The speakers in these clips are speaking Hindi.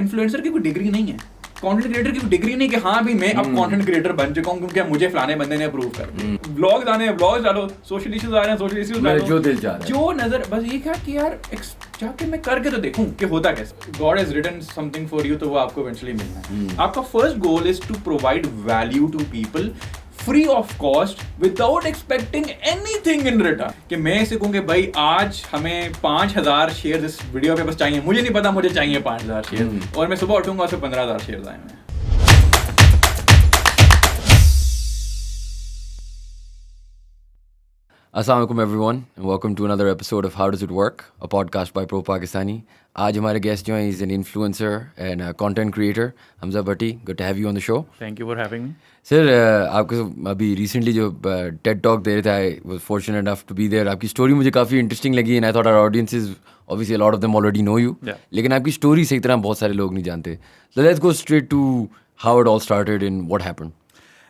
इन्फ्लुएंसर की कोई डिग्री नहीं है, कंटेंट क्रिएटर की कोई डिग्री नहीं कि हाँ भी मैं अब कंटेंट क्रिएटर बन चुका हूँ क्योंकि मुझे फलाने बंदे ने अप्रूव कर दिया। व्लॉग्स आने हैं, व्लॉग्स डालो, सोशल इश्यूज आ रहे हैं, सोशल इश्यूज डालो, जो दिल चाह रहा है, जो नजर बस ये क्या कि यार जाके मैं करके तो देखूं कि होता कैसे। God has written something for you, तो वो आपको इवेंचुअली मिलना है। आपका first goal is to provide value to people free of cost without expecting anything in return. कि मैं इसे कहूँ कि भाई आज हमें 5000 शेयर इस वीडियो पे बस चाहिए, मुझे नहीं पता, मुझे चाहिए 5000 शेयर और मैं सुबह उठूंगा उसमें 15000 शेयर आए हैं। Assalamu alaikum everyone and welcome to another episode of How Does It Work, a podcast by Pro Pakistani. आज हमारे गेस्ट जो हैं, he's an influencer and a content creator, Hamza Bhatti. Good to have you on the show. Thank you for having me. Sir, आपको अभी recently जो TED Talk दे रहे थे, I was fortunate enough to be there. आपकी story मुझे काफ़ी interesting लगी and I thought our audiences, obviously a lot of them already know you. Yeah. लेकिन आपकी story सही तरह बहुत सारे लोग नहीं जानते. So let's go straight to how it all started and what happened.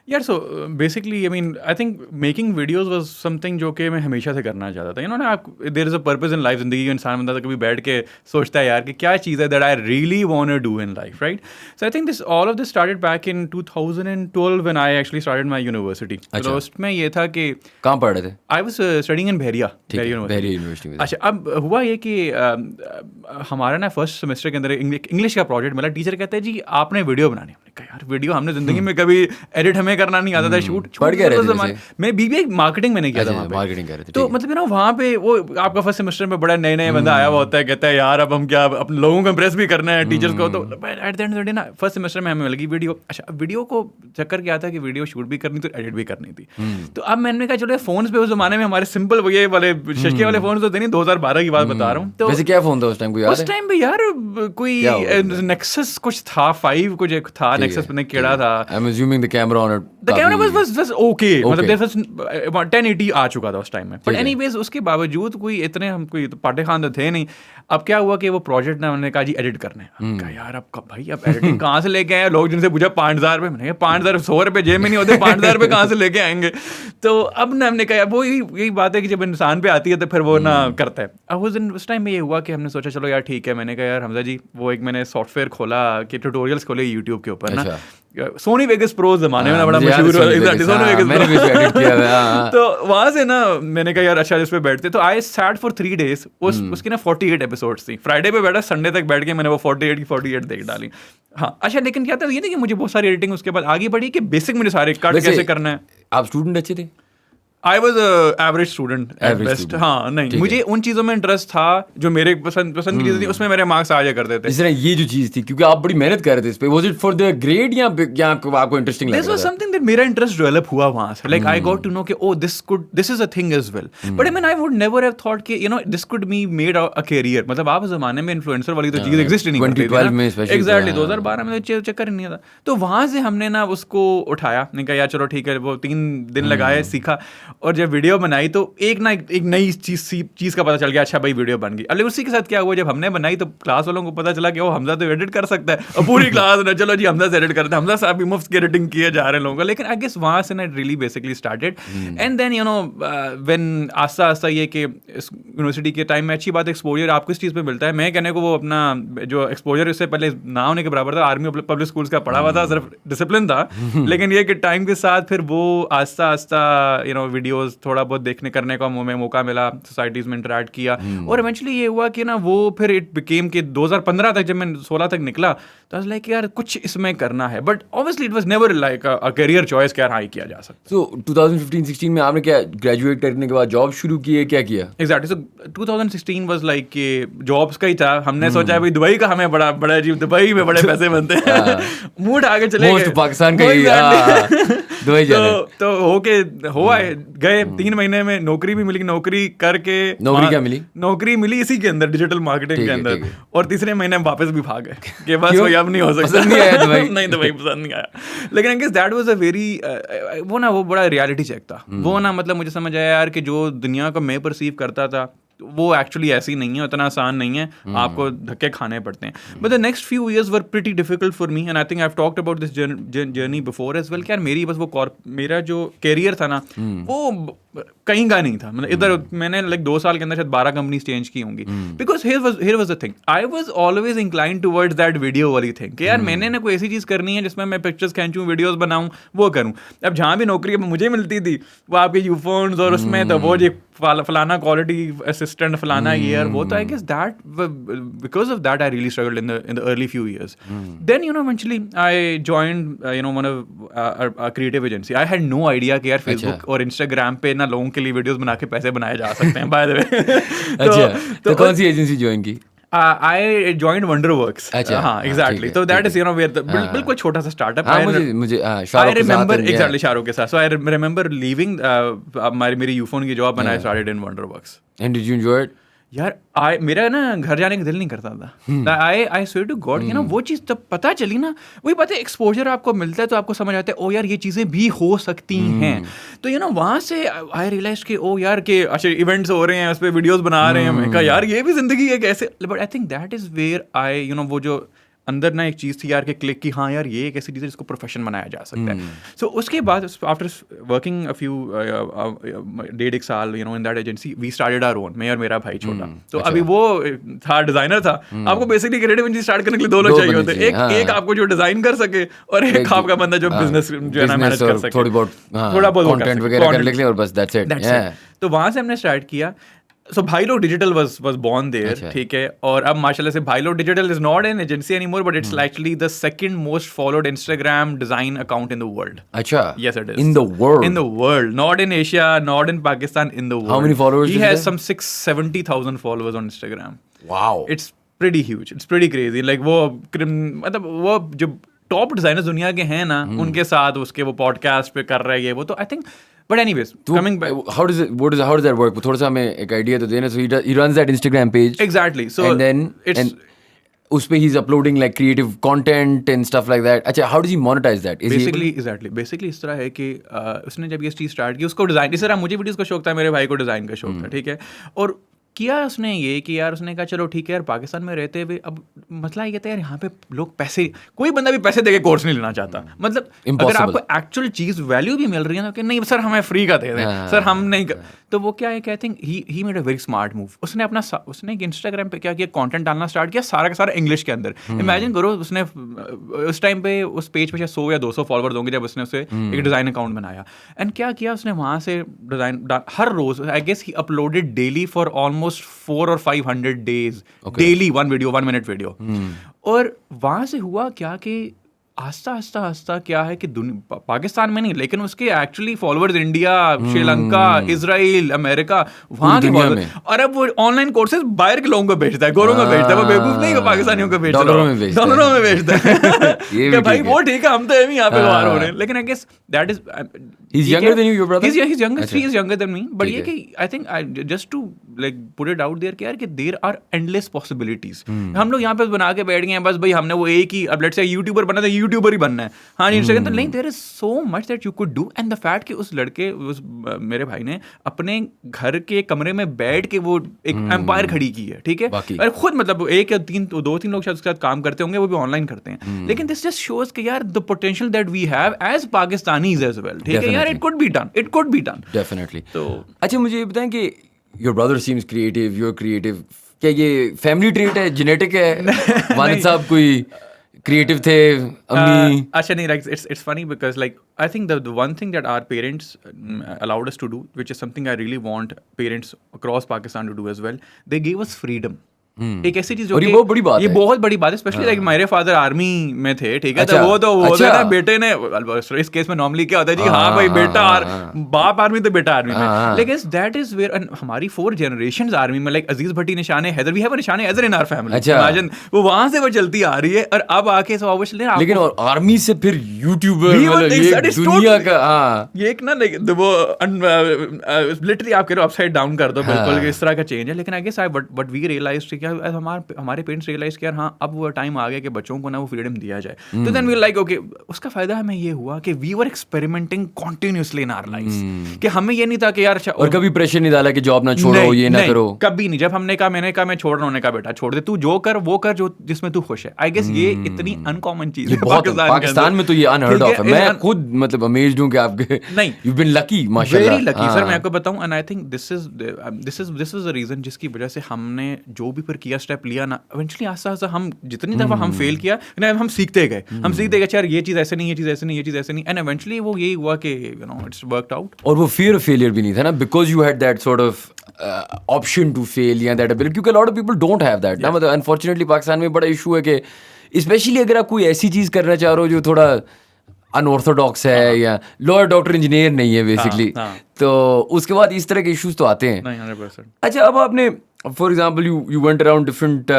यार so basically I mean I think making videos was something जो कि मैं हमेशा से करना चाहता था। यू नो ना, आप there is a purpose in life. जिंदगी का इंसान बंदा कभी बैठ के सोचता है यार कि क्या चीज़ है that I really want to do in life, right? So I think this all of this started back in 2012 when I actually started my university. तो उसमें ये था कि कहाँ पढ़ रहे थे? I was studying in Bahria university में। अच्छा, अब हुआ ये कि हमारा ना फर्स्ट सेमेस्टर के अंदर इंग्लिश का प्रोजेक्ट मिला। टीचर कहते हैं जी आपने वीडियो बनानी। हमने कहा यार वीडियो हमने जिंदगी में कभी एडिट हमें करना नहीं आता था। शूट मैं बीबीए मार्केटिंग मैंने किया था वहाँ पे। मार्केटिंग कर रहे थे। तो मतलब ना वहाँ पे वो आपका फर्स्ट सेमेस्टर में बड़ा नए बंदा आया हुआ होता है, कहता है यार अब हम क्या अपने लोगों को इम्प्रेस भी करना है, टीचर्स को। तो at the end of the day ना फर्स्ट सेमेस्टर में हमें लगी वीडियो। अच्छा, वीडियो को चक्कर क्या था कि वीडियो शूट भी करनी थी, एडिट भी करनी थी। तो अब मैंने कहा चलो फोन पे, उस जमाने में हमारे सिंपल वो ये वाले शशके वाले फोन तो थे नहीं, 2012 की बात बता रहा हूँ। तो वैसे क्या फोन था उस टाइम को याद है? उस टाइम पे यार कोई नेक्सस कुछ था, 5 कुछ एक था, नेक्सस में केड़ा था। I'm assuming the camera on it. The camera was okay. मतलब there was 1080 आ चुका था उस टाइम में। But anyways उसके बावजूद हम कोई पाटे खान तो थे नहीं। अब क्या हुआ कि वो प्रोजेक्ट ना उन्होंने कहा जी एडिट करने हैं। कहा यार अब भाई अब एडिटिंग कहाँ से लेके आए? लोग जिनसे पूछा 5000 रुपये, मैंने कहा 5000 100 रुपये जेब में नहीं होते, 5000 रुपये कहाँ से लेके आएंगे? तो अब ना हमने कहा वो यही बात है कि जब इंसान पे आती है तो फिर वो ना करता है। अब उस टाइम में ये हुआ कि हमने सोचा चलो यार ठीक है। मैंने कहा यार हमजा जी वो एक मैंने सॉफ्टवेयर खोला कि ट्यूटोरियल्स खोले यूट्यूब के ऊपर ना। सोनी वेगस प्रो जमाने में बड़ा मशहूर हुआ। तो वहां से ना मैंने कहा यार अच्छा इस पे बैठते। तो आई सैट फॉर 3 days। उसकी ना 48 एपिसोड्स थी। फ्राइडे पे बैठा, संडे तक बैठ के मैंने वो 48 की 48 देख डाली। हाँ अच्छा, लेकिन क्या था ये नहीं कि मुझे बहुत सारी एडिटिंग उसके बाद आगे बढ़ी कि बेसिक मुझे सारे कट कैसे करना है। आप स्टूडेंट अच्छे थे? I was a average student at best। हाँ नहीं, मुझे उन चीज़ों में इंटरेस्ट था जो मेरे पसंद की चीज़ें थी, उसमें मेरे मार्क्स आ जाया करते थे। इस तरह ये जो चीज़ थी, क्योंकि आप बड़ी मेहनत कर रहे थे इस पे, was it for the grade या आपको इंटरेस्टिंग लगा? This was something that मेरा इंटरेस्ट डेवलप हुआ वहाँ से। Like I got to know कि oh this is a thing as well। But I mean I would never have thought कि you know this could be made a career। मतलब आप ज़माने में इन्फ्लुएंसर वाली तो चीज़ एग्जिस्ट नहीं करती थी। 2012 में एग्जैक्टली 2012 में तो चक्कर ही नहीं था। तो वहाँ से हमने ना उसको उठाया। मैंने कहा यार चलो ठीक है। वो 3 दिन लगाए, सीखा, और जब वीडियो बनाई तो एक नई चीज का पता चल गया। अच्छा भाई वीडियो बन गई। अरे उसी के साथ क्या हुआ, जब हमने बनाई तो क्लास वालों को पता चला कि वो हमजा तो एडिट कर सकता है। और पूरी क्लास ने चलो जी हमजा से एडिट करते हैं, हमजा साहब भी मुफ्त की एडिटिंग किए जा रहे हैं लोगों का। लेकिन आई गेस वहां से ना really basically started. And then you know when आस्ता आस्ता ये कि यूनिवर्सिटी के टाइम में अच्छी बात एक्सपोजर आपको इस चीज़ पे मिलता है। मैं कहने को वो अपना जो एक्सपोजर इससे पहले ना होने के बराबर था। आर्मी पब्लिक स्कूल्स का पढ़ा हुआ था, सिर्फ डिसिप्लिन था। लेकिन ये कि टाइम के साथ फिर वो आस्ता आस्ता यू नो वीडियोज थोड़ा बहुत देखने करने का हमें मौका मिला, सोसाइटीज में इंटरेक्ट किया। और इवेंचुअली ये हुआ कि ना वो फिर इट बिकेम कि 2015 तक जब मैं 16 तक निकला तो आई लाइक यार कुछ इसमें करना है। But obviously it was never like a career choice कि यार हाँ किया जा सकता। सो 2015-16 में आपने क्या ग्रेजुएट करने के बाद जॉब शुरू की है, क्या किया? एग्जैक्टली। सो 2016 वाज लाइक कि जॉब्स का ही था। हमने सोचा भाई दुबई का हमें बड़ा अजीब, दुबई में बड़े पैसे बनते हैं। मूड आगे चले गए, पाकिस्तान का दुबई तो होके हुआ गए 3 महीने में नौकरी भी मिली। नौकरी करके क्या मिली? नौकरी मिली इसी के अंदर, डिजिटल मार्केटिंग के अंदर। और तीसरे महीने में वापस भी भाग गए कि बस वही अब नहीं हो सकता। नहीं आया दुबई। नहीं दुबई पसंद नहीं आया। लेकिन I guess that was a very वो बड़ा रियलिटी चेक था। वो ना मतलब मुझे समझ आया यार कि जो दुनिया को मैं परसीव करता था वो एक्चुअली ऐसी नहीं है, उतना आसान नहीं है। आपको धक्के खाने पड़ते हैं। But the next few years were pretty difficult for me and I think I have talked about this journey before as well. यार मेरी बस वो मेरा जो कैरियर था ना वो कहीं का नहीं था, मतलब इधर मैंने लाइक 2 साल के अंदर शायद 12 कंपनीज चेंज की होंगी, because here was the thing, I was always inclined towards that video वाली थिंग कि यार मैंने ना कोई ऐसी चीज़ करनी है जिसमें मैं पिक्चर्स खींचूं, वीडियोस बनाऊं, वो करूं। अब जहाँ भी नौकरी मुझे मिलती थी वो आपके यूफोन्स और उसमें तो वो जो फलाना क्वालिटी असिस्टेंट फलाना ये और वो, तो I guess that because of that I really struggled in the early few years. Then eventually I joined one of a creative agency. I had no idea कि यार Facebook और Instagram पे ना लोगों के लिए वीडियोस बना के पैसे बनाए जा सकते हैं, by the way. तो कौन सी एजेंसी ज्वाइन की? I joined Wonderworks. हाँ, exactly. So that is where the बिल्कुल छोटा सा startup. मुझे I remember exactly शाहरुख के साथ. So I remember leaving मेरी यूफोन की job and I started in Wonderworks. And did you enjoy it? यार मेरा ना घर जाने का दिल नहीं करता था. आई स्वेयर टू गॉड, वो चीज़ तब पता चली ना, वही पता है एक्सपोजर आपको मिलता है तो आपको समझ आता है ओ यार ये चीज़ें भी हो सकती हैं. तो वहाँ से आई रियलाइज कि ओ यार के अच्छा इवेंट्स हो रहे हैं, उस पर वीडियोस बना रहे हैं, मैं कहा यार ये भी जिंदगी है कैसे. But I think that is where I वो जो अंदर ना एक चीज़ थी यार के क्लिक की, हाँ यार ये एक ऐसी चीज़ है जिसको प्रोफेशन बनाया जा सकता है. सो उसके बाद आफ्टर वर्किंग अ फ्यू 1.5 साल in that agency, we started our own, मैं और मेरा भाई छोटा. तो अभी वो था डिजाइनर था. आपको बेसिकली क्रिएटिव एजेंसी स्टार्ट करने के लिए 2 लोग चाहिए होते हैं, एक आपको जो डिजाइन कर सके और एक आपका बंदा जो बिजनेस जो है ना मैनेज कर सके, थोड़ा बहुत कंटेंट वगैरह कर ले और बस दैट्स इट. तो वहाँ से हमने स्टार्ट किया. So भाई लोग डिजिटल was born there, ठीक है. और अब माशाल्लाह से भाई लोग digital is not an agency anymore, but it's actually the second most followed Instagram design account in the world. अच्छा. Yes, it is. In the world. In the world, not in Asia, not in Pakistan, in the world. How many followers? He has some 670,000 followers on Instagram. Wow. It's pretty huge. It's pretty crazy. Like मतलब वो जो टॉप डिजाइनर्स दुनिया के हैं ना, उनके साथ उसके वो पॉडकास्ट पे कर रहे हैं वो, तो I think. But anyways, coming back, how does that work? थोड़ा सा हमें एक idea तो देना. So he runs that Instagram page. Exactly. So and then उस पे he's uploading like creative content and stuff like that. अच्छा, how does he monetize that? Basically इस तरह है कि उसने जब ये चीज़ स्टार्ट की, उसको डिज़ाइन, इस तरह मुझे वीडियोस का शौक था, मेरे भाई को डिज़ाइन का शौक था, ठीक है. और किया उसने ये कि यार उसने कहा चलो ठीक है यार, पाकिस्तान में रहते हुए अब मसला ये कहता है यार यहाँ पे लोग पैसे, कोई बंदा भी पैसे देके कोर्स नहीं लेना चाहता. मतलब अगर आपको एक्चुअल चीज़ वैल्यू भी मिल रही है ना कि नहीं सर हमें फ्री का दे दें, सर हम नहीं कर. तो वो क्या है कि I think he made a very smart move. उसने इंस्टाग्राम पे क्या किया, कंटेंट डालना स्टार्ट किया, सारा का सारा इंग्लिश के अंदर. इमेजिन करो उसने उस टाइम पे उस पेज पे 100 या 200 फॉलोवर्स होंगे जब उसने उसे एक डिज़ाइन अकाउंट बनाया. एंड क्या किया उसने, वहाँ से डिज़ाइन हर रोज़, I guess he uploaded daily for almost 400 or 500 days, daily 1 video, 1 minute video. और वहाँ से हुआ क्या कि आस्ता क्या है कि पाकिस्तान में नहीं लेकिन उसके actually followers India, Sri Lanka, Israel, America, वहाँ के फॉलोअर्स. और अब वो ऑनलाइन कोर्सेज बाहर के लोगों को बेचता है, गोरों को बेचता है, वो बेवकूफ नहीं, पाकिस्तानियों को बेचता है, डॉलरों में बेचता है. भाई वो ठीक है, हम तो यहाँ पे बाहर हो रहे हैं. लेकिन I guess that is he's younger than you, your brother? He's younger. He is younger than me. But ये कि I think just to like put it out there कि यार कि there are endless possibilities. हम लोग यहाँ पे बना के बैठ गए हैं, बस भाई हमने वो एक ही, अब let's say यूट्यूबर बनना है तो यूट्यूबर ही बनना है. हाँ इंस्टाग्राम तो नहीं, there is so much that you could do. And the fact कि उस लड़के, उस मेरे भाई ने अपने घर के कमरे में बैठ के वो एक एम्पायर खड़ी की है, ठीक है. और खुद मतलब 1 या 2-3 लोग शायद उसके साथ काम करते होंगे, वो भी ऑनलाइन करते हैं. लेकिन this just shows कि यार the potential that we have as Pakistanis as well, ठीक है यार. It could be done. Definitely. तो अच्छा मुझे ये बताएं कि your brother seems creative, you're creative. क्या ये फैमिली ट्रेट है, जेनेटिक है? वालिद साहब कोई क्रिएटिव थे, अम्मी? अच्छा नहीं, like it's funny because like I think the one thing that our parents allowed us to do, which is something I really want parents across Pakistan to do as well, they gave us freedom. एक ऐसी चीज जो ये बहुत बड़ी बात है. ये बहुत बड़ी बात है, स्पेशली लाइक मेरे फादर आर्मी में थे, ठीक है. तो वो ना बेटे ने, इस केस में नॉर्मली क्या होता है जी, हाँ भाई बेटा बाप आर्मी तो बेटा आर्मी में. लेकिन दैट इज वेयर हमारी 4 generations आर्मी में, like Aziz Bhatti, Nishan Haider, we have a Nishan Haider in our family. Imagine वो वहां से वो चलती आ रही है और अब आके सब ऑब्वियसली. लेकिन और आर्मी से फिर यूट्यूबर, मतलब दुनिया का ये एक ना लाइक वो लिटरली आप कह रहे हो अपसाइड डाउन कर दो, बिल्कुल इस तरह का चेंज है. लेकिन I guess what we realised कि कि हमारे पेरेंट्स रियलाइज कि यार हाँ अब वो टाइम आ गया कि बच्चों को ना वो फ्रीडम दिया जाए. तो देन वी लाइक ओके, उसका फायदा हमें ये हुआ कि we were experimenting continuously in our lives, कि हमें ये नहीं था कि यार अच्छा, और कभी प्रेशर नहीं डाला कि जॉब ना छोड़ो, ये ना करो, कभी नहीं. जब मैंने कहा मैं छोड़ रहा हूँ, उन्होंने कहा बेटा छोड़ दे, तू जो कर वो कर जो जिसमें तू खुश है. आई गेस ये इतनी अनकॉमन चीज है पाकिस्तान में, तो ये अनहर्ड ऑफ है. मैं खुद मतलब अमेज्ड हूं कि आपके नहीं, यू बीन लकी, माशाल्लाह, वेरी लकी सर. मैं आपको बताऊं, and I think this is the reason जिसकी वजह से हमने जो भी फिर किया, स्टेप लिया ना, इवेंचुअली आस्ता आस्ता हम जितनी दफा हम फेल किया ना, हम सीखते गए यार ये चीज ऐसे नहीं, ये चीज ऐसे नहीं, ये चीज ऐसे नहीं, एंड इवेंचुअली वो यही हुआ कि you know it's worked out. और वो फियर ऑफ फेलियर भी नहीं था ना, because you had that sort of option to fail या दैट एबिलिटी, क्योंकि lot of people don't have that ना. मतलब अनफॉर्चुनेटली पाकिस्तान में बड़ा इशू है कि स्पेशली अगर आप कोई ऐसी चीज करना चाह रहे हो जो थोड़ा अनऑर्थोडॉक्स है या लॉयर डॉक्टर इंजीनियर नहीं है बेसिकली, तो उसके बाद इस तरह के इश्यूज तो आते हैं. 100%. अच्छा, अब आपने for example you went around different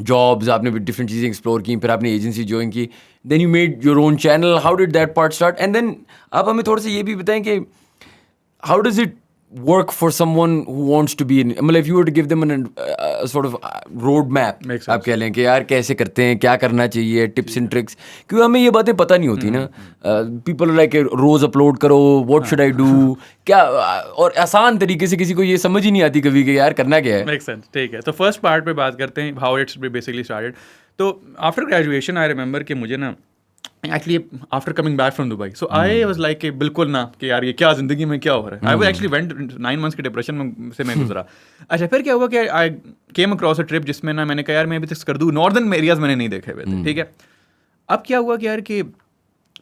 jobs, आपने डिफरेंट चीज़ें एक्सप्लोर की, फिर आपने एजेंसी ज्वाइन की, then you made your own channel. How did that part start? And then आप हमें थोड़ा सा ये भी बताएं कि how does it work for someone who wants to be in, मतलब if you were to give them a sort of road map, आप कह लें कि यार कैसे करते हैं, क्या करना चाहिए, टिप्स एंड ट्रिक्स, क्योंकि हमें ये बातें पता नहीं होती ना. पीपल लाइक रोज अपलोड करो, व्हाट शुड आई डू, क्या, और आसान तरीके से किसी को ये समझ ही नहीं आती कभी कि यार करना क्या है. Make sense. ठीक है, तो फर्स्ट पार्ट पे बात करते हैं, हाउ इट्स बेसिकली स्टार्टेड. तो आफ्टर ग्रेजुएशन आई रिमेंबर कि मुझे ना actually after coming back from Dubai, so I was like कि बिल्कुल ना कि यार ये क्या ज़िंदगी में क्या हो रहा है. I was actually went 9 months के डिप्रेशन में से मैं गुजरा. अच्छा, फिर क्या हुआ कि आई केम अक्रॉस अ ट्रिप जिसमें ना मैंने कहा यार मैं अभी तक कर दूँ, नॉर्दर्न एरियाज मैंने नहीं देखे हुए थे. ठीक है, अब क्या हुआ कि यार कि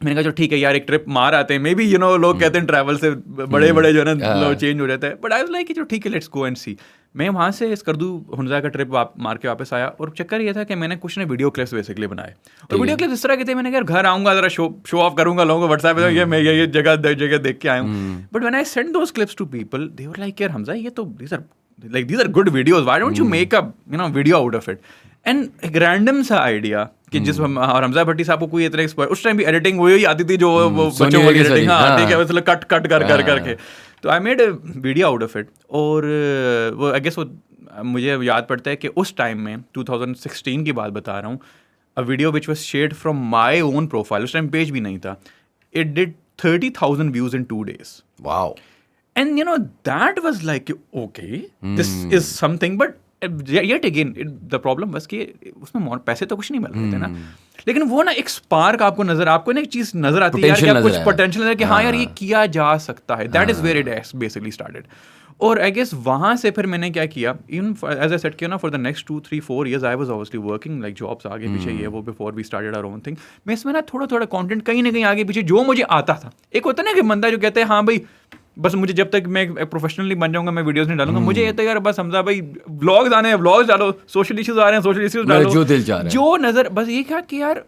मैंने कहा जो ठीक है यार एक ट्रिप मार आते हैं, मे बी यू नो लोग कहते हैं ट्रैवल से बड़े बड़े जो है ना लोग चेंज हो जाता है, बट आई वाज लाइक जो ठीक है लेट्स गो एंड सी. मैं वहाँ से स्कर्दू हुंजा का ट्रिप मार के वापस आया, और चक्कर ये था कि मैंने कुछ ना वीडियो क्लिप्स बेसिकली बनाए, और वीडियो क्लिप्स इस तरह के थे, मैंने कहा घर आऊँगा जरा शो ऑफ करूँगा लोगों को व्हाट्सएप पे, मैं ये जगह देख के आया हूँ. But when I send those clips to people, they were like यार हमजा ये तो these are good videos, why don't you make a video out of it. And एक रैंडम सा आइडिया कि जिस हमजा भट्टी साहब को कोई इतना एक्सपर्ट, उस टाइम भी एडिटिंग वही आती थी जो वो बच्चों वाली एडिटिंग, हाँ ठीक है, मतलब कट करके. तो I made a video out of it, और वो आई गेस वो मुझे याद पड़ता है कि उस टाइम में 2016 की बात बता रहा हूँ, a video which was shared from my own profile, उस टाइम पेज भी नहीं था, it did 30,000 views in 2 days. Wow. And you know that was like okay, this is something, but yet again the problem was कि उसमें पैसे तो कुछ नहीं मिल रहे थे ना, लेकिन वो ना एक स्पार्क आपको ना एक चीज नजर आती है यार, क्या कुछ पोटेंशियल है कि हाँ यार ये किया जा सकता है. That is where it basically started. और आई गेस वहाँ से फिर मैंने क्या किया, इवन एज आई सेड किया ना, for the next 2-3-4 years I was obviously working like jobs आगे पीछे ये वो before we started our own thing. मैं इसमें ना थोड़ा कंटेंट कहीं ना कहीं आगे पीछे जो मुझे आता था. एक होता है ना कि बंदा जो कहते हैं हाँ भाई बस मुझे जब तक मैं प्रोफेशनली बन जाऊंगा मैं वीडियोस नहीं डालूंगा, मुझे ये तो यार बस हमजा भाई व्लॉग्स आने हैं, व्लॉग्स डालो, सोशल इश्यूज आ रहे हैं, सोशल इश्यूज डालो, जो दिल चाह रहा है, जो नजर, बस ये क्या कि यार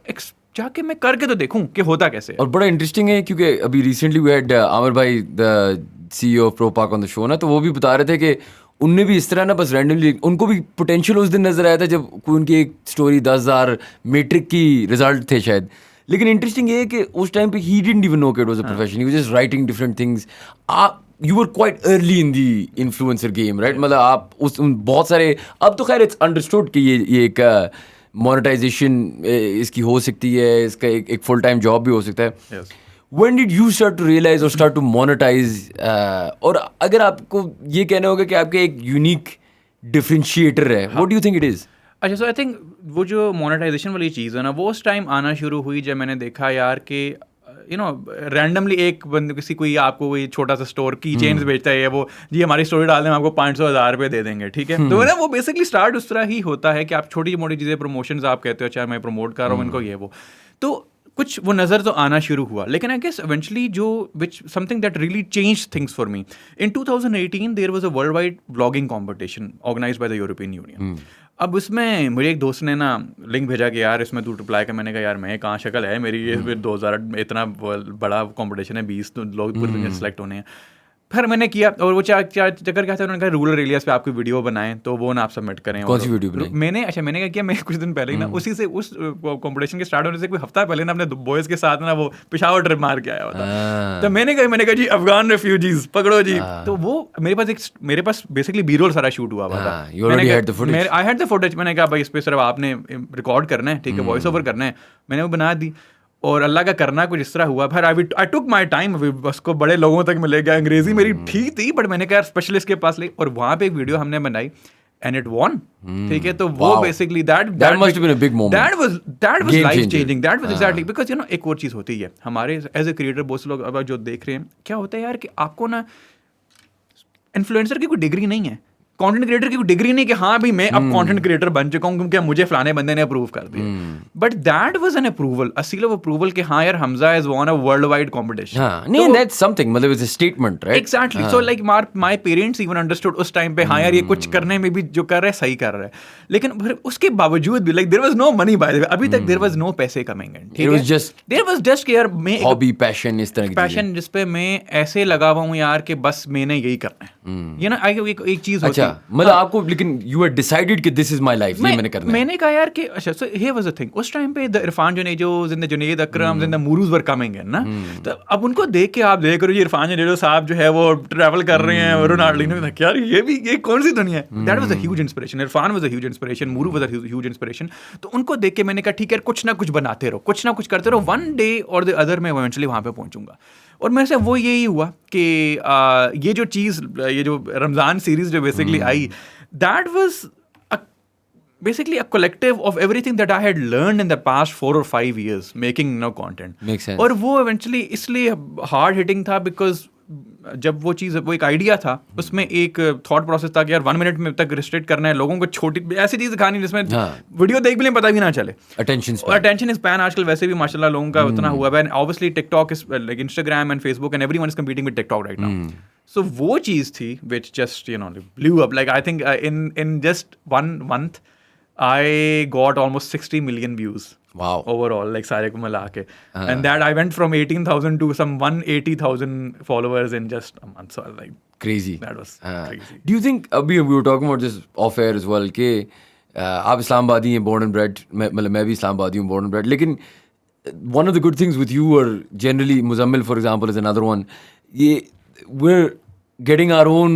जाके मैं करके तो देखूं कि होता कैसे है. और बड़ा इंटरेस्टिंग है क्योंकि अभी रिसेंटली वी हैड आमिर भाई the CEO of Propak on the show ना, तो वो भी बता रहे थे कि उनने भी इस तरह ना बस रैंडमली उनको भी पोटेंशियल उस दिन नजर आया था जब कोई उनकी एक स्टोरी 10,000 मैट्रिक की रिजल्ट थे शायद. लेकिन इंटरेस्टिंग ये है कि उस टाइम पे ही डिडंट इवन नो कि it was a profession, he was just writing different things. You were quite early in the influencer game, right? मतलब आप बहुत सारे, अब तो खैर it's understood कि ये एक मोनेटाइजेशन इसकी हो सकती है, इसका एक फुल टाइम जॉब भी हो सकता है. Yes. When did you start to realize or start to monetize? और अगर आपको ये कहना होगा कि आपके एक यूनिक डिफरेंशिएटर है, what do you think it is? अच्छा, सो आई थिंक वो जो मोनेटाइजेशन वाली चीज़ है ना, वो उस टाइम आना शुरू हुई जब मैंने देखा यार कि यू नो रैंडमली एक बंद किसी कोई आपको कोई छोटा सा स्टोर की चेन्स बेचता है, वो जी हमारी स्टोरी डाल दें हम आपको 500,000 रुपये दे देंगे, ठीक है. तो ना वो बेसिकली स्टार्ट उस तरह ही होता है कि आप छोटी मोटी चीज़ें प्रमोशंस आप कहते हो, चाहे मैं प्रमोट कर रहा हूँ इनको ये वो, तो कुछ वो नज़र तो आना शुरू हुआ. लेकिन आई गेस इवेंचुअली जो which something that really change things for me in 2018 there was a world wide vlogging competition organised by the European Union. अब उसमें मुझे एक दोस्त ने ना लिंक भेजा कि यार इसमें तू अप्लाई कर. मैंने कहा यार मैं कहाँ शक्ल है मेरी, ये 2000 इतना बड़ा कॉम्पिटिशन है, 20 लोग पूरी दुनिया सेलेक्ट होने हैं. फिर मैंने किया, और वो चक्कर क्या था, उन्होंने कहा रूरल एरियाज पे आपकी वीडियो बनाएं तो वो ना आप सबमिट करें। कौन सी वीडियो बनाई? मैंने क्या किया, मैं कुछ दिन पहले ही ना उसी से उस कंपटीशन के स्टार्ट होने से कोई हफ्ता पहले ना अपने बॉयज के साथ ना वो पेशावर ट्रिप मार के आया हुआ था। तो मैंने कहा जी अफगान रेफ्यूजीज पकड़ो जी। तो वो मेरे पास बेसिकली बी-रोल सारा शूट हुआ था। I had the footage. मैंने कहा भाई इस पे सिर्फ आपने रिकॉर्ड करना है, ठीक है, वॉइस ओवर करना है। मैंने वो बना दी, और अल्लाह का करना कुछ इस तरह हुआ। फिर आई टुक माई टाइम, उसको बड़े लोगों तक मिले गया। अंग्रेजी मेरी ठीक थी, बट मैंने कहा स्पेशलिस्ट के पास ले, और वहाँ पे एक वीडियो हमने बनाई एंड इट वॉन, ठीक है। तो वो basically that must been a big moment, that was life changing, that was exactly, because एक और चीज़ होती है हमारे एज ए क्रिएटर, बहुत से लोग अब जो देख रहे हैं, क्या होता है यार कि आपको ना इन्फ्लुएंसर की कोई डिग्री नहीं है, कंटेंट क्रिएटर की कोई डिग्री नहीं कि हाँ भाई मैं अब कंटेंट क्रिएटर बन चुका हूँ क्योंकि मुझे फलाने बंदे ने अप्रूव कर दिया। But that was an approval, a seal of approval कि हाँ यार Hamza is one a world wide competition. नहीं, दैट्स समथिंग, मतलब it's a statement, right? Exactly. So like my parents even understood उस टाइम पे, हाँ यार ये कुछ करने में भी जो कर रहा है सही कर रहा है, लेकिन फिर उसके बावजूद भी like there was no money by the way, अभी तक देयर वाज नो पैसे कमिंग इन, ठीक है। देयर वाज जस्ट कि यार मैं हॉबी, पैशन, इस तरह की पैशन जिस पे मैं ऐसे लगा हुआ हूँ यार कि बस मैंने यही करना है, ये ना एक चीज होती है। अच्छा, मतलब आपको, लेकिन यू हैड डिसाइडेड कि दिस इज माय लाइफ, ये मैंने करना है। मैंने कहा यार कि अच्छा, so here was the thing, उस टाइम पे the Irfan Junejos and the Junaid Akrams and the Mooroos were coming in ना। तो अब उनको देख के आप देख रहे हो, इरफान जुनैजो साहब जो है वो ट्रैवल कर रहे हैं, रोनाल्डिनो ने कहा यार ये कौन सी दुनिया है। That was a huge inspiration, Irfan was a huge inspiration, Mooroo was a huge inspiration. तो उनको देख के मैंने कहा ठीक है कुछ ना कुछ बनाते रहो, कुछ ना कुछ करते रहो, वन डे और द अदर मैं इवेंचुअली वहाँ पे पहुंचूंगा। और मेरे से वो यही हुआ कि ये जो चीज़, ये जो रमज़ान सीरीज जो basically I, that was basically a collective of everything that I had learned in the past 4 or 5 years making content. Makes sense. और वो eventually इसलिए hard hitting था because जब वो चीज़, वो एक आइडिया था, उसमें एक थॉट प्रोसेस था कि यार 1 मिनट में तक रिस्ट्रिक्ट करना है लोगों को, छोटी ऐसी चीज़ दिखानी जिसमें वीडियो देख भी नहीं पता भी ना चले। अटेंशन स्पैन आजकल वैसे भी माशाल्लाह लोगों का उतना हुआ है, obviously TikTok is like Instagram and Facebook and everyone is competing with TikTok right now. So वो चीज़ थी which just blew up, like I think in just 1 month I got almost 60 million views. Wow. Overall, like सारे को मिला के, and that I went from 18,000 to some 180,000 followers in just a month. So I was like crazy. That was crazy. Do you think, अभी we were talking about this off air as well, कि आप इस्लामाबादी हैं, born and bred, मतलब मैं भी इस्लामाबादी हूँ, born and bred, लेकिन one of the good things with you, or generally Muzammil for example is another one, ये we're getting our own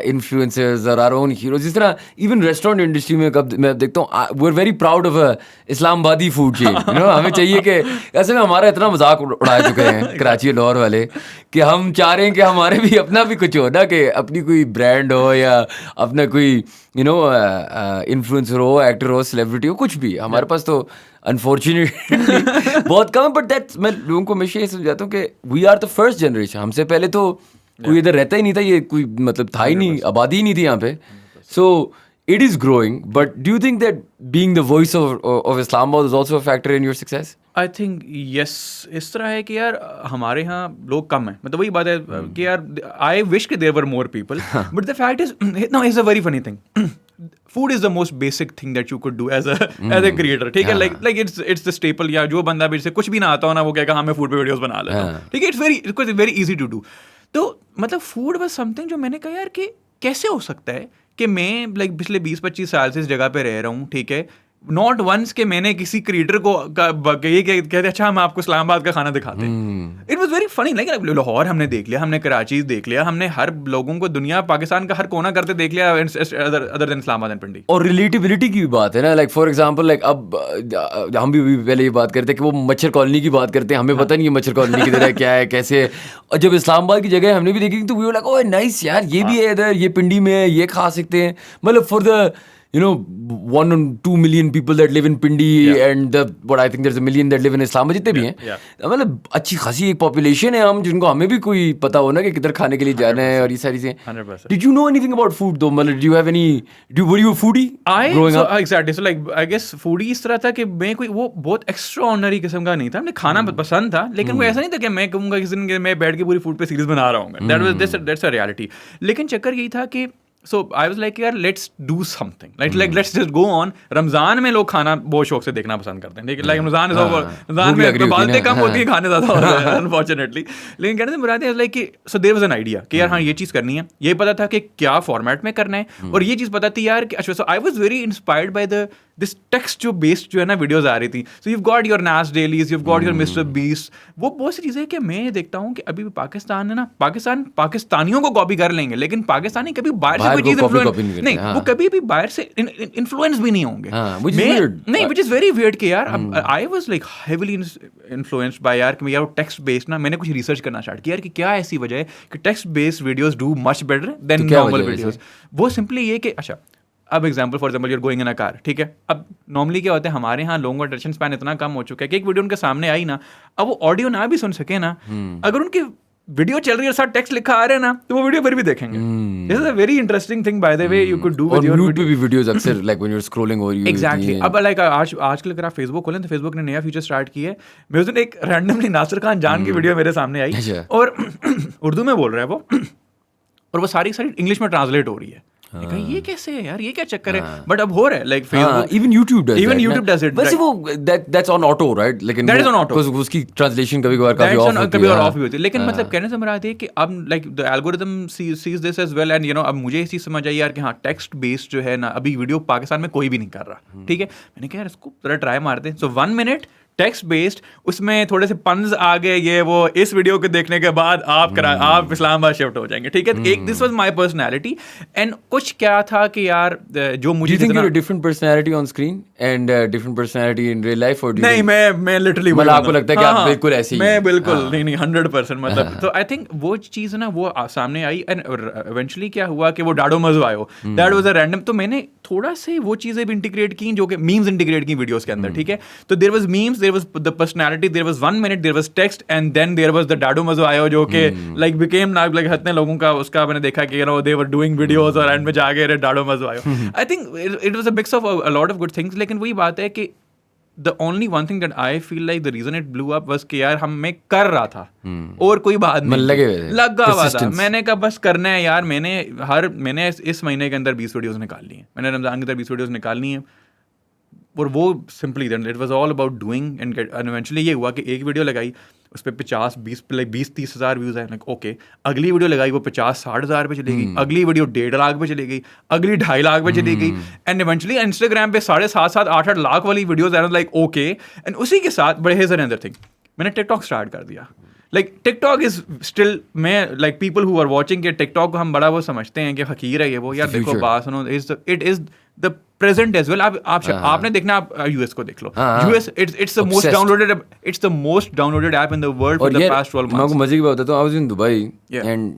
influencers or our own heroes. जिस तरह even restaurant industry में कब मैं देखता हूँ, we're very proud of a Islamabadi food chain, you know, हमें चाहिए कि ऐसे में हमारा इतना मजाक उड़ा चुके हैं कराची लाहौर वाले कि हम चाह रहे हैं कि हमारे भी अपना भी कुछ हो ना, कि अपनी कोई ब्रांड हो या अपना कोई इन्फ्लुएंसर हो, एक्टर हो, सेलिब्रिटी हो, कुछ भी हमारे पास तो अनफॉर्चुनेटली बहुत कम है। बट दैट्स, मैं लोगों को हमेशा ये समझाता हूँ कि we are the first generation, हमसे पहले तो कोई इधर रहता ही नहीं था, ये कोई मतलब था ही नहीं, आबादी ही नहीं थी यहाँ पे। So it is growing, but do you think that being the voice of Islamabad is also a factor in your success? I think yes. इस तरह है कि यार हमारे यहाँ लोग कम हैं, मतलब वही बात है कि यार आई विश कि there were more people, but the fact is no, is a very funny thing, food is the most basic thing that you could do as a creator, ठीक है। लाइक इट्स द स्टेपल, या जो बंदा भी से कुछ भी ना आता हो ना, वो कहेगा हाँ मैं फूड पे वीडियोस बना लेता हूँ, ठीक है। It's very easy to do. तो मतलब फूड वाज समथिंग जो मैंने कहा यार कि कैसे हो सकता है कि मैं लाइक पिछले 20-25 साल से इस जगह पे रह रहा हूँ, ठीक है, नॉट वंस के मैंने किसी क्रिएटर को ये कहते अच्छा हम आपको इस्लामाबाद का खाना दिखाते हैं। It was very funny, like Lahore हमने देख लिया, हमने कराची देख लिया, हमने हर लोगों को दुनिया पाकिस्तान का हर कोना करते देख लिया अदर देन इस्लामाबाद एंड पिंडी। और रिलेटिबिलिटी की भी बात है ना, लाइक फॉर एग्जांपल, लाइक अब हम भी पहले ये बात करते हैं कि वो मच्छर कॉलोनी की बात करते हैं, हमें पता नहीं है मच्छर कॉलोनी किधर है, क्या है, कैसे है। और जब इस्लामाबाद की जगह हमने भी देखी तो we were like oh nice यार, ये भी है इधर, ये पिंडी में है, ये खा सकते हैं। मतलब for the 1 or 2 million people that live in Pindi, and what I think there's 1 million that live in Islamabad, जितने भी हैं, मतलब अच्छी खासी एक पॉपुलेशन है हम जिनको हमें भी कोई पता हो ना कि किधर खाने के लिए जाना है और ये सारी चीजें। Did you know anything about food though? मतलब do you have any, were you a foodie growing up? Exactly, so like I guess foodie इस तरह था कि मैं कोई वो बहुत एक्स्ट्राऑर्डिनरी किस्म का नहीं था, मुझे खाना पसंद था, लेकिन वो ऐसा नहीं था कि मैं कहूँगा किसी दिन मैं बैठ के पूरी फूड पे सीरीज बना रहा हूँ। That's a reality। लेकिन चक्कर यही था कि So I was like यार let's do something like let's just go on. Ramzan में लोग खाना बहुत शौक से देखना पसंद करते हैं, लेकिन like रमजान में बातें कम होती है, खाने ज़्यादा होते हैं अनफॉर्चुनेटली. लेकिन कहने से मुराद है लाइक कि so there was an idea कि यार हाँ ये चीज़ करनी है, ये पता था कि क्या फॉर्मेट में करना है, और ये चीज़ पता थी यार कि अच्छा. So I was very inspired by this text जो बेस्ड जो है ना वीडियोस आ रही थी. So you've got your Nas Dailies, you've got your Mr. Beast. वो बहुत सी चीज़ें कि मैं देखता हूँ कि अभी भी पाकिस्तान है ना, पाकिस्तानियों को कॉपी कर लेंगे, लेकिन पाकिस्तानी कभी बाहर से कोई चीज़ इन्फ्लुएंस नहीं, वो कभी भी बाहर से इन्फ्लुएंस भी नहीं होंगे. नहीं, which is very weird कि यार I was like heavily influenced by यार कि यार टेक्स्ट बेस्ड ना, मैंने कुछ रिसर्च करना स्टार्ट किया यार कि क्या ऐसी वजह है कि text based videos do much better than normal videos. वो सिंपली ये कि अच्छा अब example for example you're going in a car, ठीक है. अब नॉर्मली क्या होता है हमारे यहाँ लोगों का अटेंशन स्पैन इतना कम हो चुका है कि एक वीडियो उनके सामने आई ना, अब वो ऑडियो ना भी सुन सके ना, अगर उनकी वीडियो चल रही है और साथ टेक्स्ट लिखा आ रहा है ना, तो वो वीडियो फिर भी देखेंगे. This is a very interesting thing by the way you could do with your videos अक्सर like when you are scrolling over you. Exactly. अब लाइक आजकल अगर आप फेसबुक खोलें तो फेसबुक ने नया फीचर स्टार्ट किया है. मैं उस दिन एक रैंडमली नासिर खान जान की वीडियो मेरे सामने आई और उर्दू में बोल रहा है वो, और वो सारी इंग्लिश में ट्रांसलेट हो रही है. ये कैसे है यार, ये क्या चक्कर है, बट अब हो रहा है like Facebook, even YouTube does it. वैसे वो that's on auto right, लेकिन that is on auto उसकी ट्रांसलेशन कभी-कभार काफी ऑफ भी होती है. लेकिन मतलब कहने से मुराद है कि अब like the algorithm sees this as well, and you know अब मुझे इस चीज समझ आई यार कि हाँ टेक्स्ट बेस्ड जो है ना अभी वीडियो पाकिस्तान में कोई भी नहीं कर रहा. ठीक है, मैंने कहा यार इसको जरा ट्राई मारते हैं. सो 1 मिनट टेक्स्ट बेस्ड, उसमें थोड़े से पन्स आ गए, ये वो, इस वीडियो को देखने के बाद आप इस्लामाबाद शिफ्ट हो जाएंगे. ठीक है, एक this was my personality, and कुछ क्या था कि यार जो मुझे different personality on screen and different personality in real life. और नहीं, मैं लिटरली मतलब आपको लगता है कि आप बिल्कुल ऐसे ही? मैं बिल्कुल नहीं 100% मतलब. तो आई थिंक वो चीज़ ना वो सामने आई, एंड इवेंचुअली क्या हुआ कि वो डाडो मजो आयो, दैट वाज अ रैंडम. तो मैंने थोड़ा से वो चीज़ें भी इंटीग्रेट की जो कि मीम्स इंटीग्रेट की वीडियोस के अंदर. ठीक है, तो there was memes, there was the personality, there was 1 minute, there was text, and then there was the Dado Mazo Ayo जो कि like became now like हतने लोगों का उसका मैंने देखा कि you know they were doing videos और end में जाके Dado Mazo Ayo. I think it was a mix of a lot of good things. लेकिन वही बात है कि the only one thing that I feel like the reason it blew up was कि यार मैं कर रहा था और कोई बात नहीं, लगा हुआ था. मैंने कहा बस करना है यार. मैंने इस महीने के अंदर 20 वीडियोस निकाल ली हैं. मैंने रमजान के अंदर 20 वीडियोस निकालनी है, और वो simply then it was all about doing and eventually ये हुआ कि एक वीडियो लगाई, उस पर 50-20-30 हज़ार व्यूज़ आए. ओके, अगली वीडियो लगाई वो 50-60 हज़ार पे चली गई, अगली वीडियो 1.5 लाख पे चली गई, अगली 2.5 लाख पे चली गई, एंड इवेंचुअली इंस्टाग्राम पे 7.5 8 लाख वाली वीडियोज़ आए. लाइक ओके, एंड उसी के साथ बड़े हेज़र अनदर थिंग, मैंने टिकटॉक स्टार्ट कर दिया. लाइक टिकटॉक इज स्टिल, मैं like people who are watching के टिकटॉक को हम बड़ा वो समझते हैं कि फकीर है ये वो. यार देखो बात सुनो, it is the present as well. आपने देखना, आप यूएस को देख लो. US it's the most downloaded app in the world for the past 12 months. मैं आपको मजे की बात बताता हूं. I was in Dubai and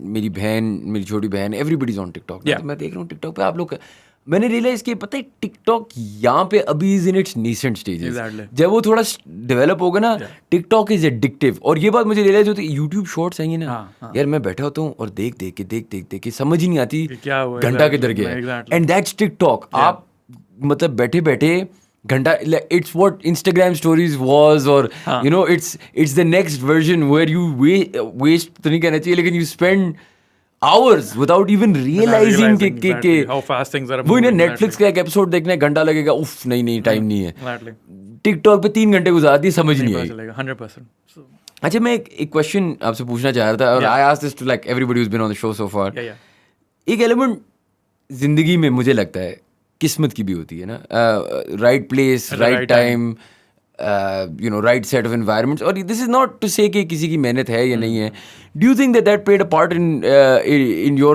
मेरी छोटी बहन, एवरीबॉडी इज ऑन टिकटॉक. मैं देख रहा हूं टिकटॉक पे आप लोग, मैंने रियलाइज किया पता है टिकटॉक यहाँ पे अभी इज इन इट्स नीसेंट स्टेजेस. जब वो थोड़ा डेवलप होगा ना, टिकटॉक इज एडिक्टिव. और ये बात मुझे रियलाइज होती है, यूट्यूब शॉर्ट्स आएंगे ना, यार मैं बैठा होता हूँ और देख के समझ ही नहीं आती घंटा किधर गया. And that's TikTok. आप मतलब बैठे बैठे घंटा, it's what Instagram stories was, और you know it's the next version where you waste तो नहीं कहना चाहिए, लेकिन you spend hours without even realizing कि how fast things are. वो इन्हें Netflix का एक एपिसोड देखने घंटा लगेगा, उफ नहीं टाइम नहीं है. टिकटॉक पे 3 घंटे गुजार दिए, समझ नहीं आई. 100%. अच्छा, मैं एक क्वेश्चन आपसे पूछना चाह रहा था, और I asked this to like everybody who's been on the show so far. एक एलिमेंट जिंदगी में मुझे लगता है किस्मत की भी होती है ना. Right place, right time, you know, right set of environments. और this is not to say कि किसी की मेहनत है या नहीं है. Do you think that played a part in your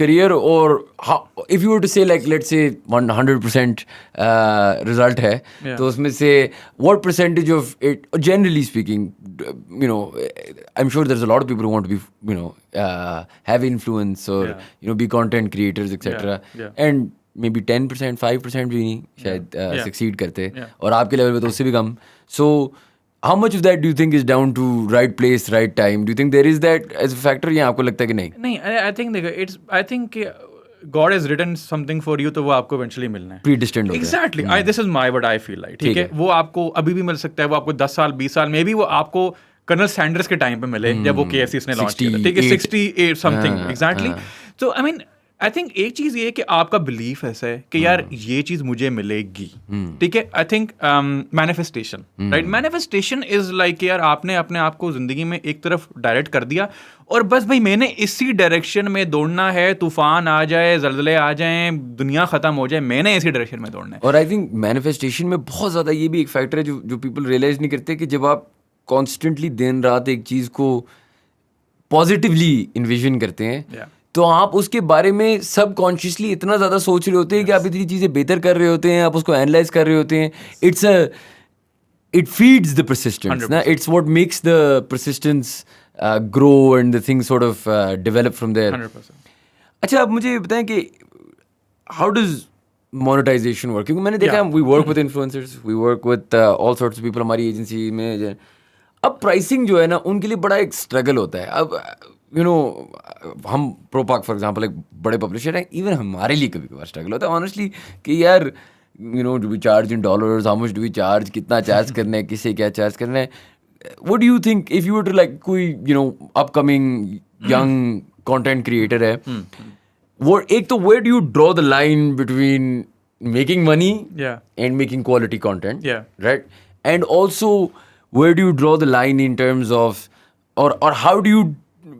career, or how, if you were to say like let's say 100% result है, तो उसमें से what percentage of it, generally speaking, you know, I'm sure there's a lot of people who want to be, you know, have influence or you know be content creators etc. And maybe 10%, 5% भी नहीं शायद succeed करते, और आपके लेवल पे तो उससे भी कम. So how much of that do you think is down to right place, right time? Do you think there is that as a factor, या आपको लगता है कि नहीं? नहीं, I think देखो, I think God has written something for you, तो वो आपको eventually मिलना है. Predestined होता है. Exactly. This is what I feel like. ठीक है, वो आपको अभी भी मिल सकता है, वो आपको 10 साल 20 साल, मे बी वो आपको कर्नल सैंडर्स के टाइम पे मिले जब वो KFC ने लॉन्च किया था. ठीक है, 68 समथिंग. एग्जैक्टली. तो आई मीन आई थिंक एक चीज ये है कि आपका बिलीफ ऐसा है कि यार ये चीज मुझे मिलेगी, ठीक है. I think manifestation, right, manifestation is like यार आपने अपने आप को जिंदगी में एक तरफ डायरेक्ट कर दिया और बस भाई मैंने इसी डायरेक्शन में दौड़ना है, तूफान आ जाए, जल्जले आ जाएं, दुनिया खत्म हो जाए, मैंने इसी डायरेक्शन में दौड़ना है. और आई थिंक मैनिफेस्टेशन में बहुत ज़्यादा ये भी एक फैक्टर है जो पीपल रियलाइज नहीं करते कि जब आप कॉन्स्टेंटली दिन रात एक चीज़ को पॉजिटिवली इन्विजन करते हैं तो आप उसके बारे में सब कॉन्शियसली इतना ज़्यादा सोच रहे होते हैं कि आप इतनी चीज़ें बेहतर कर रहे होते हैं, आप उसको एनालाइज कर रहे होते हैं. इट फीड्स द परसिस्टेंस ना, it's what makes the persistence grow and the things sort of develop from there. 100%. अच्छा, आप मुझे बताएं कि हाउ डज मोनेटाइजेशन वर्क? क्योंकि मैंने देखा we work with influencers, we work with all sorts of people हमारी एजेंसी में. अब प्राइसिंग जो है ना उनके लिए बड़ा एक स्ट्रगल होता है. अब यू नो हम प्रोपाक फॉर एग्जांपल एक बड़े पब्लिशर हैं, इवन हमारे लिए कभी कभार स्ट्रगल होता है ऑनेस्टली कि यार you know do we charge in dollars, how much do we charge, कितना चार्ज करना है, किसे क्या चार्ज करना है. What do you think if you were to like कोई you know upcoming young content creator है, वो एक तो where do you draw the line between making money and making quality content, right? And also where do you draw the line in terms of or how do you,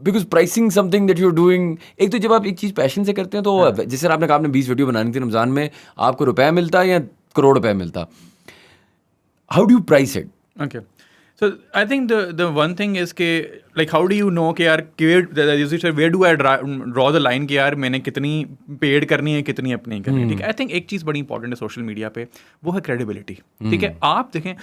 because pricing something that you're doing, एक तो जब आप एक चीज़ पैशन से करते हैं तो जैसे आपने कहा आपने 20 वीडियो बनानी थी रमज़ान में, आपको रुपया मिलता या करोड़ रुपया मिलता, how do you price it? Okay. So I think the one thing is कि like how do you know कि यार where do I draw the line कि यार मैंने कितनी पेड करनी है, कितनी अपनी करनी है, ठीक है. आई थिंक एक चीज़ बड़ी इंपॉर्टेंट है सोशल मीडिया पे, वो है क्रेडिबिलिटी, ठीक है. आप देखें,